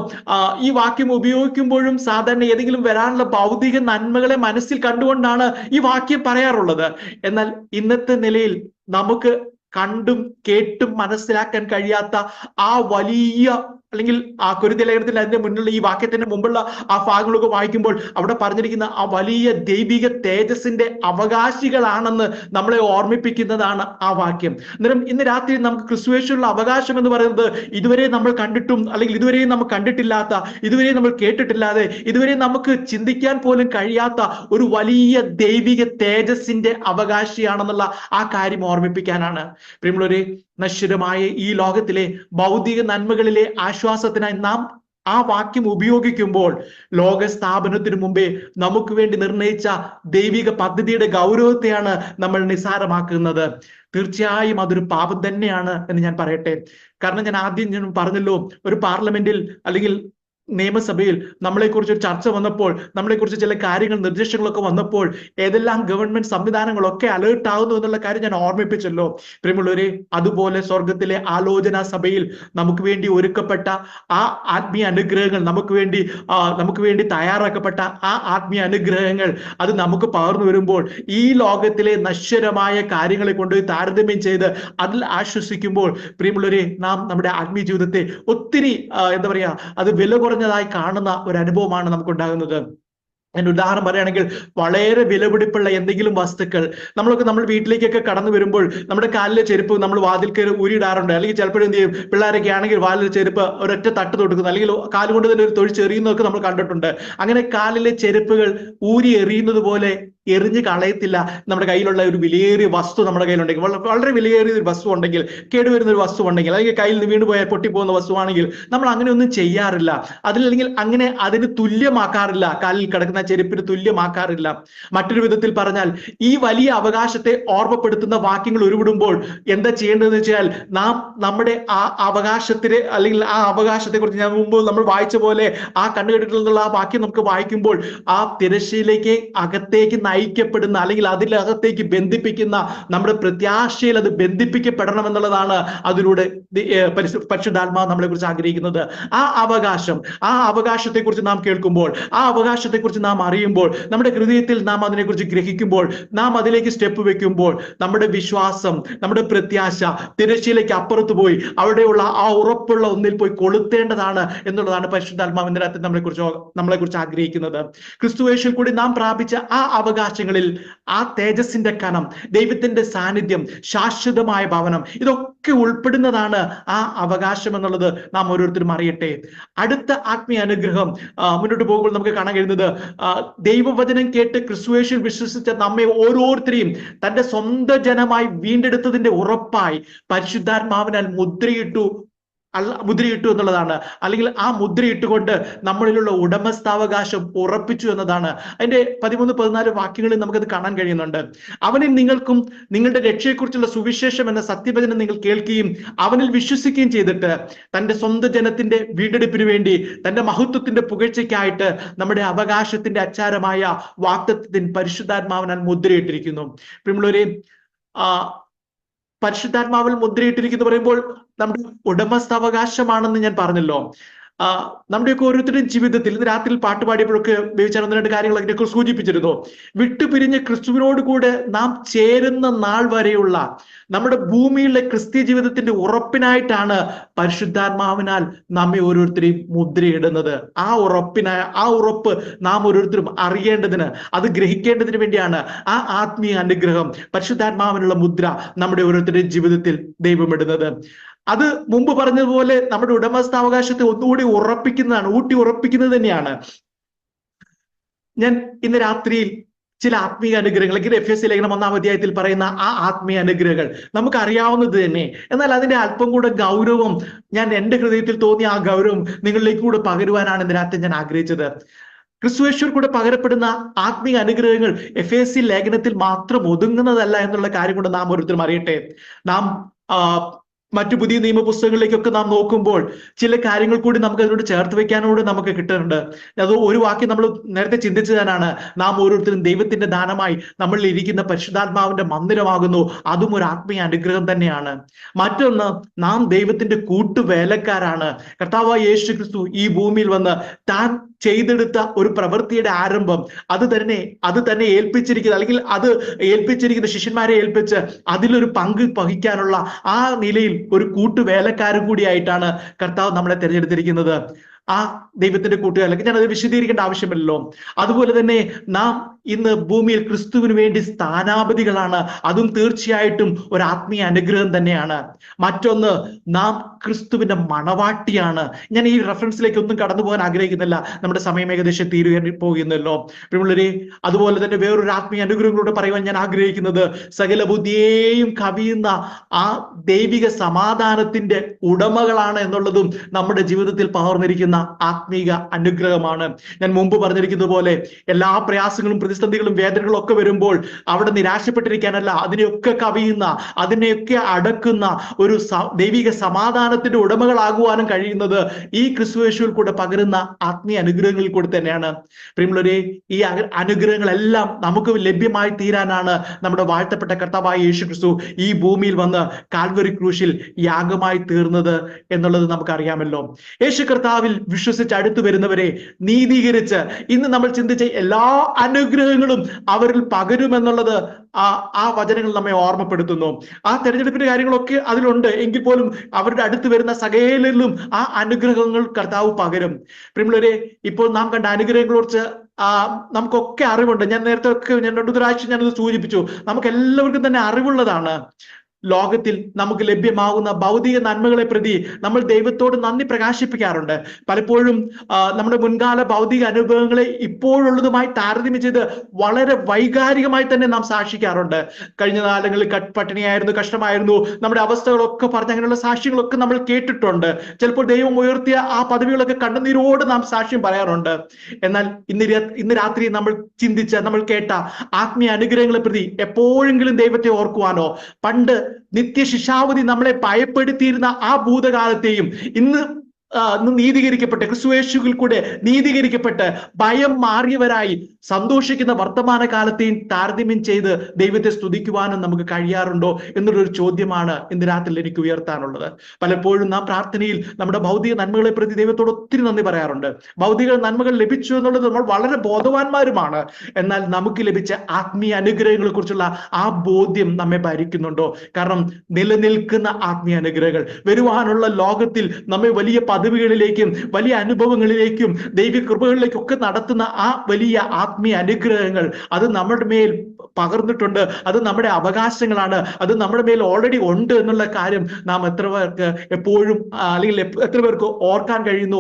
ഈ വാക്യം ഉപയോഗിക്കുമ്പോഴും സാധാരണ ഏതെങ്കിലും വരാനുള്ള ഭൗതിക നന്മകളെ മനസ്സിൽ കണ്ടുകൊണ്ടാണ് ഈ വാക്യം പറയാറുള്ളത്. എന്നാൽ ഇന്നത്തെ നിലയിൽ നമുക്ക് കണ്ടും കേട്ടും മനസ്സിലാക്കാൻ കഴിയാത്ത ആ വലിയ, അല്ലെങ്കിൽ ആ കൊരിന്ത്യ ലേഖനത്തിൽ അതിന്റെ മുന്നിലുള്ള ഈ വാക്യത്തിന്റെ മുമ്പുള്ള ആ ഭാഗങ്ങളൊക്കെ വായിക്കുമ്പോൾ അവിടെ പറഞ്ഞിരിക്കുന്ന ആ വലിയ ദൈവിക തേജസ്സിന്റെ അവകാശികളാണെന്ന് നമ്മളെ ഓർമ്മിപ്പിക്കുന്നതാണ് ആ വാക്യം. അന്നേരം ഇന്ന് രാത്രി നമുക്ക് ക്രിസ്തുവേശുള്ള അവകാശം എന്ന് പറയുന്നത് ഇതുവരെ നമ്മൾ കണ്ടിട്ടും അല്ലെങ്കിൽ ഇതുവരെയും നമ്മൾ കണ്ടിട്ടില്ലാത്ത, ഇതുവരെ നമ്മൾ കേട്ടിട്ടില്ലാതെ, ഇതുവരെ നമുക്ക് ചിന്തിക്കാൻ പോലും കഴിയാത്ത ഒരു വലിയ ദൈവിക തേജസ്സിന്റെ അവകാശിയാണെന്നുള്ള ആ കാര്യം ഓർമ്മിപ്പിക്കാനാണ്. പ്രിയമുള്ളവരെ, നശ്വരമായ ഈ ലോകത്തിലെ ഭൗതിക നന്മകളിലെ ആശ്വാസത്തിനായി നാം ആ വാക്യം ഉപയോഗിക്കുമ്പോൾ ലോക സ്ഥാപനത്തിനു മുമ്പേ നമുക്ക് വേണ്ടി നിർണയിച്ച ദൈവിക പദ്ധതിയുടെ ഗൗരവത്തെയാണ് നമ്മൾ നിസ്സാരമാക്കുന്നത്. തീർച്ചയായും അതൊരു പാപം തന്നെയാണ് എന്ന് ഞാൻ പറയട്ടെ. കാരണം ഞാൻ ആദ്യം പറഞ്ഞല്ലോ, ഒരു പാർലമെന്റിൽ അല്ലെങ്കിൽ നിയമസഭയിൽ നമ്മളെക്കുറിച്ച് ഒരു ചർച്ച വന്നപ്പോൾ, നമ്മളെക്കുറിച്ച് ചില കാര്യങ്ങൾ നിർദ്ദേശങ്ങളൊക്കെ വന്നപ്പോൾ ഏതെല്ലാം ഗവൺമെന്റ് സംവിധാനങ്ങളൊക്കെ അലേർട്ട് ആകുന്നു എന്നുള്ള കാര്യം ഞാൻ ഓർമ്മിപ്പിച്ചല്ലോ. പ്രിയമുള്ളവരെ, അതുപോലെ സ്വർഗത്തിലെ ആലോചനാ സഭയിൽ നമുക്ക് വേണ്ടി ഒരുക്കപ്പെട്ട ആ ആത്മീയ അനുഗ്രഹങ്ങൾ, നമുക്ക് വേണ്ടി തയ്യാറാക്കപ്പെട്ട ആ ആത്മീയ അനുഗ്രഹങ്ങൾ അത് നമുക്ക് പകർന്നു വരുമ്പോൾ ഈ ലോകത്തിലെ നശ്വരമായ കാര്യങ്ങളെ കൊണ്ടുപോയി താരതമ്യം ചെയ്ത് അതിൽ ആശ്വസിക്കുമ്പോൾ പ്രിയമുള്ളവരെ, നാം നമ്മുടെ ആത്മീയ ജീവിതത്തെ ഒത്തിരി അത് വില കുറഞ്ഞതായി കാണുന്ന ഒരു അനുഭവമാണ് നമുക്കുണ്ടാകുന്നത്. ഞാൻ ഉദാഹരണം പറയുകയാണെങ്കിൽ, വളരെ വിലപിടിപ്പുള്ള എന്തെങ്കിലും വസ്തുക്കൾ നമ്മൾ വീട്ടിലേക്കൊക്കെ കടന്നു വരുമ്പോൾ നമ്മുടെ കാലിലെ ചെരുപ്പ് നമ്മൾ വാതിൽക്ക് ഊരിയിടാറുണ്ട്. അല്ലെങ്കിൽ ചിലപ്പോഴും എന്ത് ചെയ്യും, പിള്ളേരൊക്കെ ആണെങ്കിൽ വാലിലെ ചെരുപ്പ് ഒരൊറ്റ തട്ട് തൊടുക്കുന്നു, അല്ലെങ്കിൽ കാലുകൊണ്ട് തന്നെ ഒരു തൊഴിച്ചെറിയുന്നതൊക്കെ നമ്മൾ കണ്ടിട്ടുണ്ട്. അങ്ങനെ കാലിലെ ചെരുപ്പുകൾ ഊരി എറിയുന്നത് പോലെ എറിഞ്ഞ് കളയത്തില്ല. നമ്മുടെ കയ്യിലുള്ള ഒരു വിലയേറിയ വസ്തു നമ്മുടെ കയ്യിലുണ്ടെങ്കിൽ, വളരെ വിലയേറിയ ഒരു വസ്തു ഉണ്ടെങ്കിൽ, കേടുവരുന്ന ഒരു വസ്തു ഉണ്ടെങ്കിൽ, അല്ലെങ്കിൽ കയ്യിൽ നിന്ന് വീണ് പോയാൽ പൊട്ടിപ്പോകുന്ന വസ്തുവാണെങ്കിൽ നമ്മൾ അങ്ങനെ ഒന്നും ചെയ്യാറില്ല. അതിലല്ലെങ്കിൽ അങ്ങനെ അതിന് തുല്യമാക്കാറില്ല, കാലിൽ കിടക്കുന്ന ചെരുപ്പിന് തുല്യമാക്കാറില്ല. മറ്റൊരു വിധത്തിൽ പറഞ്ഞാൽ, ഈ വലിയ അവകാശത്തെ ഓർമ്മപ്പെടുത്തുന്ന വാക്യങ്ങൾ ഉരുവിടുമ്പോൾ എന്താ ചെയ്യേണ്ടതെന്ന് വെച്ചാൽ, നാം നമ്മുടെ ആ അവകാശത്തിന് അല്ലെങ്കിൽ ആ അവകാശത്തെ കുറിച്ച് ഞാൻ മുമ്പ് നമ്മൾ വായിച്ച പോലെ ആ കണ്ടുകെട്ടിട്ടുള്ള ആ വാക്യം നമുക്ക് വായിക്കുമ്പോൾ ആ തിരശ്ശീലയ്ക്ക് അകത്തേക്ക് നയിക്കപ്പെടുന്ന അല്ലെങ്കിൽ അതിലകത്തേക്ക് ബന്ധിപ്പിക്കുന്ന നമ്മുടെ പ്രത്യാശയിൽ അത് ബന്ധിപ്പിക്കപ്പെടണം എന്നുള്ളതാണ് അതിലൂടെ പരിശുദ്ധാത്മാവ് നമ്മളെ കുറിച്ച് ആഗ്രഹിക്കുന്നത്. ആ അവകാശത്തെ കുറിച്ച് നാം കേൾക്കുമ്പോൾ, ആ അവകാശത്തെ കുറിച്ച് നാം അറിയുമ്പോൾ, നമ്മുടെ ഹൃദയത്തിൽ നാം അതിനെക്കുറിച്ച് ഗ്രഹിക്കുമ്പോൾ, നാം അതിലേക്ക് സ്റ്റെപ്പ് വെക്കുമ്പോൾ നമ്മുടെ വിശ്വാസം, നമ്മുടെ പ്രത്യാശ തിരശ്ശീലയ്ക്ക് അപ്പുറത്ത് പോയി അവിടെയുള്ള ആ ഉറപ്പുള്ള ഒന്നിൽ പോയി കൊളുത്തേണ്ടതാണ് എന്നുള്ളതാണ് പരിശുദ്ധാത്മാവിന്റെ രാത്രി നമ്മളെ കുറിച്ച് ആഗ്രഹിക്കുന്നത്. ക്രിസ്തുയേശുവിൽ കൂടി നാം പ്രാപിച്ച ആ അവകാശങ്ങളിൽ ആ തേജസ്സിന്റെ കനം, ദൈവത്തിന്റെ സാന്നിധ്യം, ശാശ്വതമായ ഭവനം, ഇതൊക്കെ ഉൾപ്പെടുന്നതാണ് ആ അവകാശം എന്നുള്ളത് നാം ഓരോരുത്തരും അറിയട്ടെ. അടുത്ത ആത്മീയ അനുഗ്രഹം മുന്നോട്ട് പോകുമ്പോൾ നമുക്ക് കാണാൻ കഴിയുന്നത്, ദൈവവചനം കേട്ട് ക്രിസ്തുയേശുവിൽ വിശ്വസിച്ച നമ്മെ ഓരോരുത്തരെയും തന്റെ സ്വന്തം ജനമായി വീണ്ടെടുത്തതിന്റെ ഉറപ്പായി പരിശുദ്ധാത്മാവിനാൽ മുദ്രയിട്ടു എന്നുള്ളതാണ്. അല്ലെങ്കിൽ ആ മുദ്രയിട്ടുകൊണ്ട് നമ്മളിലുള്ള ഉടമസ്ഥാവകാശം ഉറപ്പിച്ചു എന്നതാണ്. അതിന്റെ 13-14 വാക്യങ്ങളിൽ നമുക്കത് കാണാൻ കഴിയുന്നുണ്ട്. അവനിൽ നിങ്ങൾക്കും നിങ്ങളുടെ രക്ഷയെക്കുറിച്ചുള്ള സുവിശേഷം എന്ന സത്യവചനം നിങ്ങൾ കേൾക്കുകയും അവനിൽ വിശ്വസിക്കുകയും ചെയ്തിട്ട് തന്റെ സ്വന്തം ജനത്തിന്റെ വീണ്ടെടുപ്പിന് വേണ്ടി തന്റെ മഹത്വത്തിന്റെ പുകഴ്ചയ്ക്കായിട്ട് നമ്മുടെ അവകാശത്തിന്റെ അച്ചാരമായ വാഗ്ദത്തത്തിന് പരിശുദ്ധാത്മാവിനാൽ മുദ്രയിട്ടിരിക്കുന്നു. പ്രിയമുള്ളവരെ, പരിശുദ്ധാത്മാവിൽ മുദ്രയിട്ടിരിക്കുന്നു പറയുമ്പോൾ നമ്മുടെ ഉടമസ്ഥാവകാശമാണെന്ന് ഞാൻ പറഞ്ഞല്ലോ. നമ്മുടെയൊക്കെ ഓരോരുത്തരുടെയും ജീവിതത്തിൽ ഇന്ന് രാത്രി പാട്ട് പാടിയപ്പോഴൊക്കെ ബേബിച്ചാൻ ഒന്ന് രണ്ട് കാര്യങ്ങൾ അതിനെയൊക്കെ സൂചിപ്പിച്ചിരുന്നു. വിട്ടുപിരിഞ്ഞ് ക്രിസ്തുവിനോട് കൂടെ നാം ചേരുന്ന നാൾ വരെയുള്ള നമ്മുടെ ഭൂമിയിലെ ക്രിസ്തീയ ജീവിതത്തിന്റെ ഉറപ്പിനായിട്ടാണ് പരിശുദ്ധാത്മാവിനാൽ നമ്മെ ഓരോരുത്തരെയും മുദ്രയിടുന്നത്. ആ ഉറപ്പ് നാം ഓരോരുത്തരും അറിയേണ്ടതിന്, അത് ഗ്രഹിക്കേണ്ടതിന് വേണ്ടിയാണ് ആ ആത്മീയ അനുഗ്രഹം, പരിശുദ്ധാത്മാവിനുള്ള മുദ്ര നമ്മുടെ ഓരോരുത്തരുടെയും ജീവിതത്തിൽ ദൈവം ഇടുന്നത്. അത് മുമ്പ് പറഞ്ഞതുപോലെ നമ്മുടെ ഉടമസ്ഥാവകാശത്തെ ഒന്നുകൂടി ഊട്ടി ഉറപ്പിക്കുന്നത് തന്നെയാണ്. ഞാൻ ഇന്ന് രാത്രിയിൽ ചില ആത്മീയ അനുഗ്രഹങ്ങൾ, അല്ലെങ്കിൽ എഫേസ്യ ലേഖനം 1-ാം അധ്യായത്തിൽ പറയുന്ന ആ ആത്മീയ അനുഗ്രഹങ്ങൾ നമുക്ക് അറിയാവുന്നത് തന്നെ, എന്നാൽ അതിന്റെ അല്പം കൂടെ ഗൗരവം, ഞാൻ എന്റെ ഹൃദയത്തിൽ തോന്നിയ ആ ഗൗരവം നിങ്ങളിലേക്ക് കൂടെ പകരുവാനാണ് ഇന്ന് രാത്രി ഞാൻ ആഗ്രഹിച്ചത്. ക്രിസ്തുയേശുവിൽ കൂടെ പകരപ്പെടുന്ന ആത്മീയ അനുഗ്രഹങ്ങൾ എഫേസ്യ ലേഖനത്തിൽ മാത്രം ഒതുങ്ങുന്നതല്ല എന്നുള്ള കാര്യം കൊണ്ട് നാം ഓരോരുത്തരും അറിയട്ടെ. നാം മറ്റു പുതിയ നിയമ പുസ്തകങ്ങളിലേക്കൊക്കെ നാം നോക്കുമ്പോൾ ചില കാര്യങ്ങൾ കൂടി നമുക്ക് അതിനോട് ചേർത്ത് വെക്കാനോട് നമുക്ക് കിട്ടുന്നുണ്ട്. അത് ഒരു വാക്യം നമ്മൾ നേരത്തെ ചിന്തിച്ചതാണ്, നാം ഓരോരുത്തരും ദൈവത്തിന്റെ ദാനമായി നമ്മളിൽ ഇരിക്കുന്ന പരിശുദ്ധാത്മാവിന്റെ മന്ദിരമാകുന്നു. അതും ഒരു ആത്മീയ അനുഗ്രഹം തന്നെയാണ്. മറ്റൊന്ന്, നാം ദൈവത്തിന്റെ കൂട്ടുവേലക്കാരാണ്. കർത്താവായ യേശു ക്രിസ്തു ഈ ഭൂമിയിൽ വന്ന് താൻ ചെയ്തെടുത്ത ഒരു പ്രവൃത്തിയുടെ ആരംഭം അത് തന്നെ ഏൽപ്പിച്ചിരിക്കുന്നത്, അല്ലെങ്കിൽ അത് ഏൽപ്പിച്ചിരിക്കുന്ന ശിഷ്യന്മാരെ ഏൽപ്പിച്ച് അതിലൊരു പങ്ക് വഹിക്കാനുള്ള ആ നിലയിൽ ഒരു കൂട്ടുവേലക്കാരൻ കൂടിയായിട്ടാണ് കർത്താവ് നമ്മളെ തിരഞ്ഞെടുത്തിരിക്കുന്നത്. ആ ദൈവത്തിന്റെ കൂട്ടുകാരൻ, ഞാൻ അത് വിശദീകരിക്കേണ്ട ആവശ്യമില്ലല്ലോ. അതുപോലെ തന്നെ നാം ഇന്ന് ഭൂമിയിൽ ക്രിസ്തുവിന് വേണ്ടി സ്ഥാനാപതികളാണ്. അതും തീർച്ചയായിട്ടും ഒരു ആത്മീയ അനുഗ്രഹം തന്നെയാണ്. മറ്റൊന്ന്, നാം ക്രിസ്തുവിന്റെ മണവാട്ടിയാണ്. ഞാൻ ഈ റെഫറൻസിലേക്ക് ഒന്നും കടന്നു പോകാൻ ആഗ്രഹിക്കുന്നില്ല, നമ്മുടെ സമയം ഏകദേശം തീരുവാൻ പോകുന്നല്ലോ പ്രിയമുള്ളവരെ. അതുപോലെ തന്നെ വേറൊരു ആത്മീയ അനുഗ്രഹങ്ങളോട് പറയുവാൻ ഞാൻ ആഗ്രഹിക്കുന്നത്, സകല ബുദ്ധിയെയും കവിയുന്ന ആ ദൈവിക സമാധാനത്തിന്റെ ഉടമകളാണ് എന്നുള്ളതും നമ്മുടെ ജീവിതത്തിൽ പകർന്നിരിക്കുന്ന ആത്മീക അനുഗ്രഹമാണ്. ഞാൻ മുമ്പ് പറഞ്ഞിരിക്കുന്നത് പോലെ എല്ലാ പ്രയാസങ്ങളും പ്രതിസന്ധികളും വേദനകളും ഒക്കെ വരുമ്പോൾ അവിടെ നിരാശപ്പെട്ടിരിക്കാനല്ല, അതിനെയൊക്കെ കവിയുന്ന, അതിനെയൊക്കെ അടക്കുന്ന ഒരു ദൈവിക സമാധാനത്തിന്റെ ഉടമകളാകുവാനും കഴിയുന്നത് ഈ ക്രിസ്തുയേശുവിൽ കൂടെ പകരുന്ന ആത്മീയ അനുഗ്രഹങ്ങളിൽ കൂടെ തന്നെയാണ്. പ്രിയമുള്ളവരെ, ഈ അനുഗ്രഹങ്ങളെല്ലാം നമുക്ക് ലഭ്യമായി തീരാനാണ് നമ്മുടെ വാഴ്ത്തപ്പെട്ട കർത്താവായ യേശു ക്രിസ്തു ഈ ഭൂമിയിൽ വന്ന് കാൽവരി ക്രൂശിൽ യാഗമായി തീർന്നത് എന്നുള്ളത് നമുക്കറിയാമല്ലോ. യേശു കർത്താവിൽ വിശ്വസിച്ച് അടുത്തു വരുന്നവരെ നീതീകരിച്ച് ഇന്ന് നമ്മൾ ചിന്തിച്ച എല്ലാ അനുഗ്രഹങ്ങളും അവരിൽ പകരുമെന്നുള്ളത് ആ വചനങ്ങൾ നമ്മെ ഓർമ്മപ്പെടുത്തുന്നു. ആ തെരഞ്ഞെടുപ്പിന്റെ കാര്യങ്ങളൊക്കെ അതിലുണ്ട് എങ്കിൽ പോലും അവരുടെ അടുത്ത് വരുന്ന സകലരിലും ആ അനുഗ്രഹങ്ങൾ കർത്താവ് പകരും. പ്രിയമുള്ളവരെ, ഇപ്പോൾ നാം കണ്ട അനുഗ്രഹങ്ങളെക്കുറിച്ച് നമുക്കൊക്കെ അറിവുണ്ട്. ഞാൻ നേരത്തെ ഒക്കെ രണ്ടാഴ്ച ഞാനത് സൂചിപ്പിച്ചു. നമുക്ക് എല്ലാവർക്കും തന്നെ അറിവുള്ളതാണ്. ലോകത്തിൽ നമുക്ക് ലഭ്യമാകുന്ന ഭൗതിക നന്മകളെ പ്രതി നമ്മൾ ദൈവത്തോട് നന്ദി പ്രകാശിപ്പിക്കാറുണ്ട്. പലപ്പോഴും നമ്മുടെ മുൻകാല ഭൗതിക അനുഭവങ്ങളെ ഇപ്പോഴുള്ളതുമായി താരതമ്യം ചെയ്ത് വളരെ വൈകാരികമായി തന്നെ നാം സാക്ഷിക്കാറുണ്ട്. കഴിഞ്ഞ കാലങ്ങളിൽ പട്ടിണിയായിരുന്നു, കഷ്ടമായിരുന്നു, നമ്മുടെ അവസ്ഥകളൊക്കെ പറഞ്ഞ് അങ്ങനെയുള്ള സാക്ഷ്യങ്ങളൊക്കെ നമ്മൾ കേട്ടിട്ടുണ്ട്. ചിലപ്പോൾ ദൈവം ഉയർത്തിയ ആ പദവികളൊക്കെ കണ്ണുനീരോട് നാം സാക്ഷ്യം പറയാറുണ്ട്. എന്നാൽ ഇന്ന് രാത്രി നമ്മൾ നമ്മൾ കേട്ട ആത്മീയ അനുഗ്രഹങ്ങളെ പ്രതി എപ്പോഴെങ്കിലും ദൈവത്തെ ഓർക്കുവാനോ, പണ്ട് നിത്യശിക്ഷാവധി നമ്മളെ ഭയപ്പെടുത്തിയിരുന്ന ആ ഭൂതകാലത്തെയും ഇന്ന് നീതീകരിക്കപ്പെട്ട് ക്രിസ്തുയേശുവിൽ കൂടെ നീതീകരിക്കപ്പെട്ട് ഭയം മാറിയവരായി സന്തോഷിക്കുന്ന വർത്തമാന കാലത്തെയും താരതമ്യം ചെയ്ത് ദൈവത്തെ സ്തുതിക്കുവാനും നമുക്ക് കഴിയാറുണ്ടോ എന്നുള്ളൊരു ചോദ്യമാണ് ഇന്ന് രാത്രി എനിക്ക് ഉയർത്താനുള്ളത്. പലപ്പോഴും നാം പ്രാർത്ഥനയിൽ നമ്മുടെ ഭൗതിക നന്മകളെ പ്രതി ദൈവത്തോട് ഒത്തിരി നന്ദി പറയാറുണ്ട്. ഭൗതിക നന്മകൾ ലഭിച്ചു എന്നുള്ളത് നമ്മൾ വളരെ ബോധവാന്മാരുമാണ്. എന്നാൽ നമുക്ക് ലഭിച്ച ആത്മീയ അനുഗ്രഹങ്ങളെ കുറിച്ചുള്ള ആ ബോധ്യം നമ്മെ ഭരിക്കുന്നുണ്ടോ? കാരണം നിലനിൽക്കുന്ന ആത്മീയ അനുഗ്രഹങ്ങൾ വരുവാനുള്ള ലോകത്തിൽ നമ്മെ വലിയ പദവികളിലേക്കും വലിയ അനുഭവങ്ങളിലേക്കും ദൈവിക കൃപകളിലേക്കും ഒക്കെ നടത്തുന്ന ആ വലിയ ആത്മീയ അനുഗ്രഹങ്ങൾ അത് നമ്മുടെ മേൽ പകർന്നിട്ടുണ്ട്. അത് നമ്മുടെ അവകാശങ്ങളാണ്. അത് നമ്മുടെ മേൽ ഓൾറെഡി ഉണ്ട് എന്നുള്ള കാര്യം നാം എത്ര പേർക്ക് എപ്പോഴും അല്ലെങ്കിൽ എത്ര പേർക്ക് ഓർക്കാൻ കഴിയുന്നു?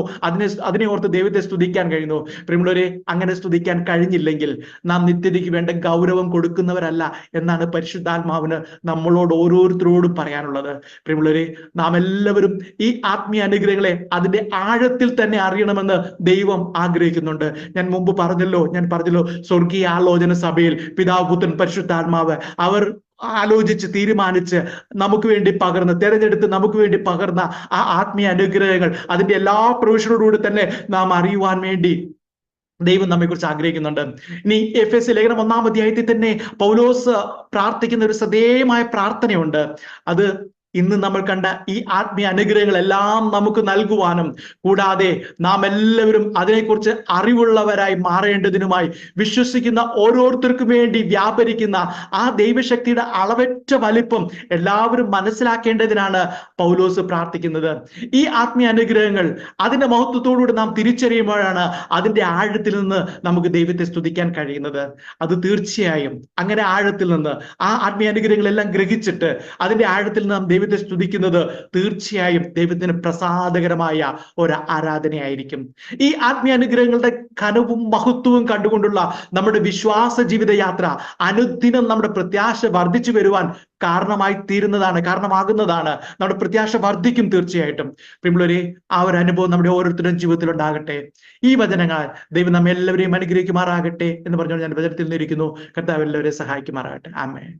അതിനെ ഓർത്ത് ദൈവത്തെ സ്തുതിക്കാൻ കഴിയുന്നു? പ്രിയമുള്ളവരെ, അങ്ങനെ സ്തുതിക്കാൻ കഴിഞ്ഞില്ലെങ്കിൽ നാം നിത്യതയ്ക്ക് വേണ്ട ഗൗരവം കൊടുക്കുന്നവരല്ല എന്നാണ് പരിശുദ്ധാത്മാവിന് നമ്മളോട് ഓരോരുത്തരോടും പറയാനുള്ളത്. പ്രിയമുള്ളവരെ, നാം എല്ലാവരും ഈ ആത്മീയ അനുഗ്രഹങ്ങളെ അതിന്റെ ആഴത്തിൽ തന്നെ അറിയണമെന്ന് ദൈവം ആഗ്രഹിക്കുന്നുണ്ട്. ഞാൻ മുമ്പ് പറഞ്ഞല്ലോ സ്വർഗീയ ആലോചന സഭയിൽ പിതാവ്, പുത്രൻ, പരിശുദ്ധാത്മാവ് അവർ ആലോചിച്ച് തീരുമാനിച്ച് നമുക്ക് വേണ്ടി തെരഞ്ഞെടുത്ത് നമുക്ക് വേണ്ടി പകർന്ന ആ ആത്മീയ അനുഗ്രഹങ്ങൾ അതിന്റെ എല്ലാ പ്രൊവിഷനോടുകൂടി തന്നെ നാം അറിയുവാൻ വേണ്ടി ദൈവം നമ്മെക്കുറിച്ച് ആഗ്രഹിക്കുന്നുണ്ട്. ഇനി എഫെസ്യ ലേഖനം 1-ാം അധ്യായത്തിൽ തന്നെ പൗലോസ് പ്രാർത്ഥിക്കുന്ന ഒരു ശ്രദ്ധേയമായ പ്രാർത്ഥനയുണ്ട്. അത് ഇന്ന് നമ്മൾ കണ്ട ഈ ആത്മീയ അനുഗ്രഹങ്ങളെല്ലാം നമുക്ക് നൽകുവാനും, കൂടാതെ നാം എല്ലാവരും അതിനെക്കുറിച്ച് അറിവുള്ളവരായി മാറേണ്ടതിനുമായി വിശ്വസിക്കുന്ന ഓരോരുത്തർക്കും വേണ്ടി വ്യാപരിക്കുന്ന ആ ദൈവശക്തിയുടെ അളവറ്റ വലിപ്പം എല്ലാവരും മനസ്സിലാക്കേണ്ടതിനാണ് പൗലോസ് പ്രാർത്ഥിക്കുന്നത്. ഈ ആത്മീയ അനുഗ്രഹങ്ങൾ അതിന്റെ മഹത്വത്തോടുകൂടി നാം തിരിച്ചറിയുമ്പോഴാണ് അതിന്റെ ആഴത്തിൽ നിന്ന് നമുക്ക് ദൈവത്തെ സ്തുതിക്കാൻ കഴിയുന്നത്. അത് തീർച്ചയായും അങ്ങനെ ആഴത്തിൽ നിന്ന് ആ ആത്മീയ അനുഗ്രഹങ്ങളെല്ലാം ഗ്രഹിച്ചിട്ട് അതിന്റെ ആഴത്തിൽ നാം ദൈവത്തെ സ്തുതിക്കുന്നത് തീർച്ചയായും ദൈവത്തിന് പ്രസാദകരമായ ഒരു ആരാധനയായിരിക്കും. ഈ ആത്മീയ അനുഗ്രഹങ്ങളുടെ കനവും മഹത്വവും കണ്ടുകൊണ്ടുള്ള നമ്മുടെ വിശ്വാസ ജീവിത യാത്ര അനുദിനം നമ്മുടെ പ്രത്യാശ വർദ്ധിച്ചു വരുവാൻ കാരണമാകുന്നതാണ്. നമ്മുടെ പ്രത്യാശ വർദ്ധിക്കും തീർച്ചയായിട്ടും. പ്രിയമുള്ളവരെ, ആ ഒരു അനുഭവം നമ്മുടെ ഓരോരുത്തരുടെയും ജീവിതത്തിൽ ഉണ്ടാകട്ടെ. ഈ വചനങ്ങൾ ദൈവം നമ്മെ എല്ലാവരെയും അനുഗ്രഹിക്കുമാറാകട്ടെ എന്ന് പറഞ്ഞുകൊണ്ട് ഞാൻ വചനത്തിൽ നിന്നിരിക്കുന്നു. കർത്താവ് എല്ലാവരെയും സഹായിക്കുമാറാകട്ടെ. ആമേൻ.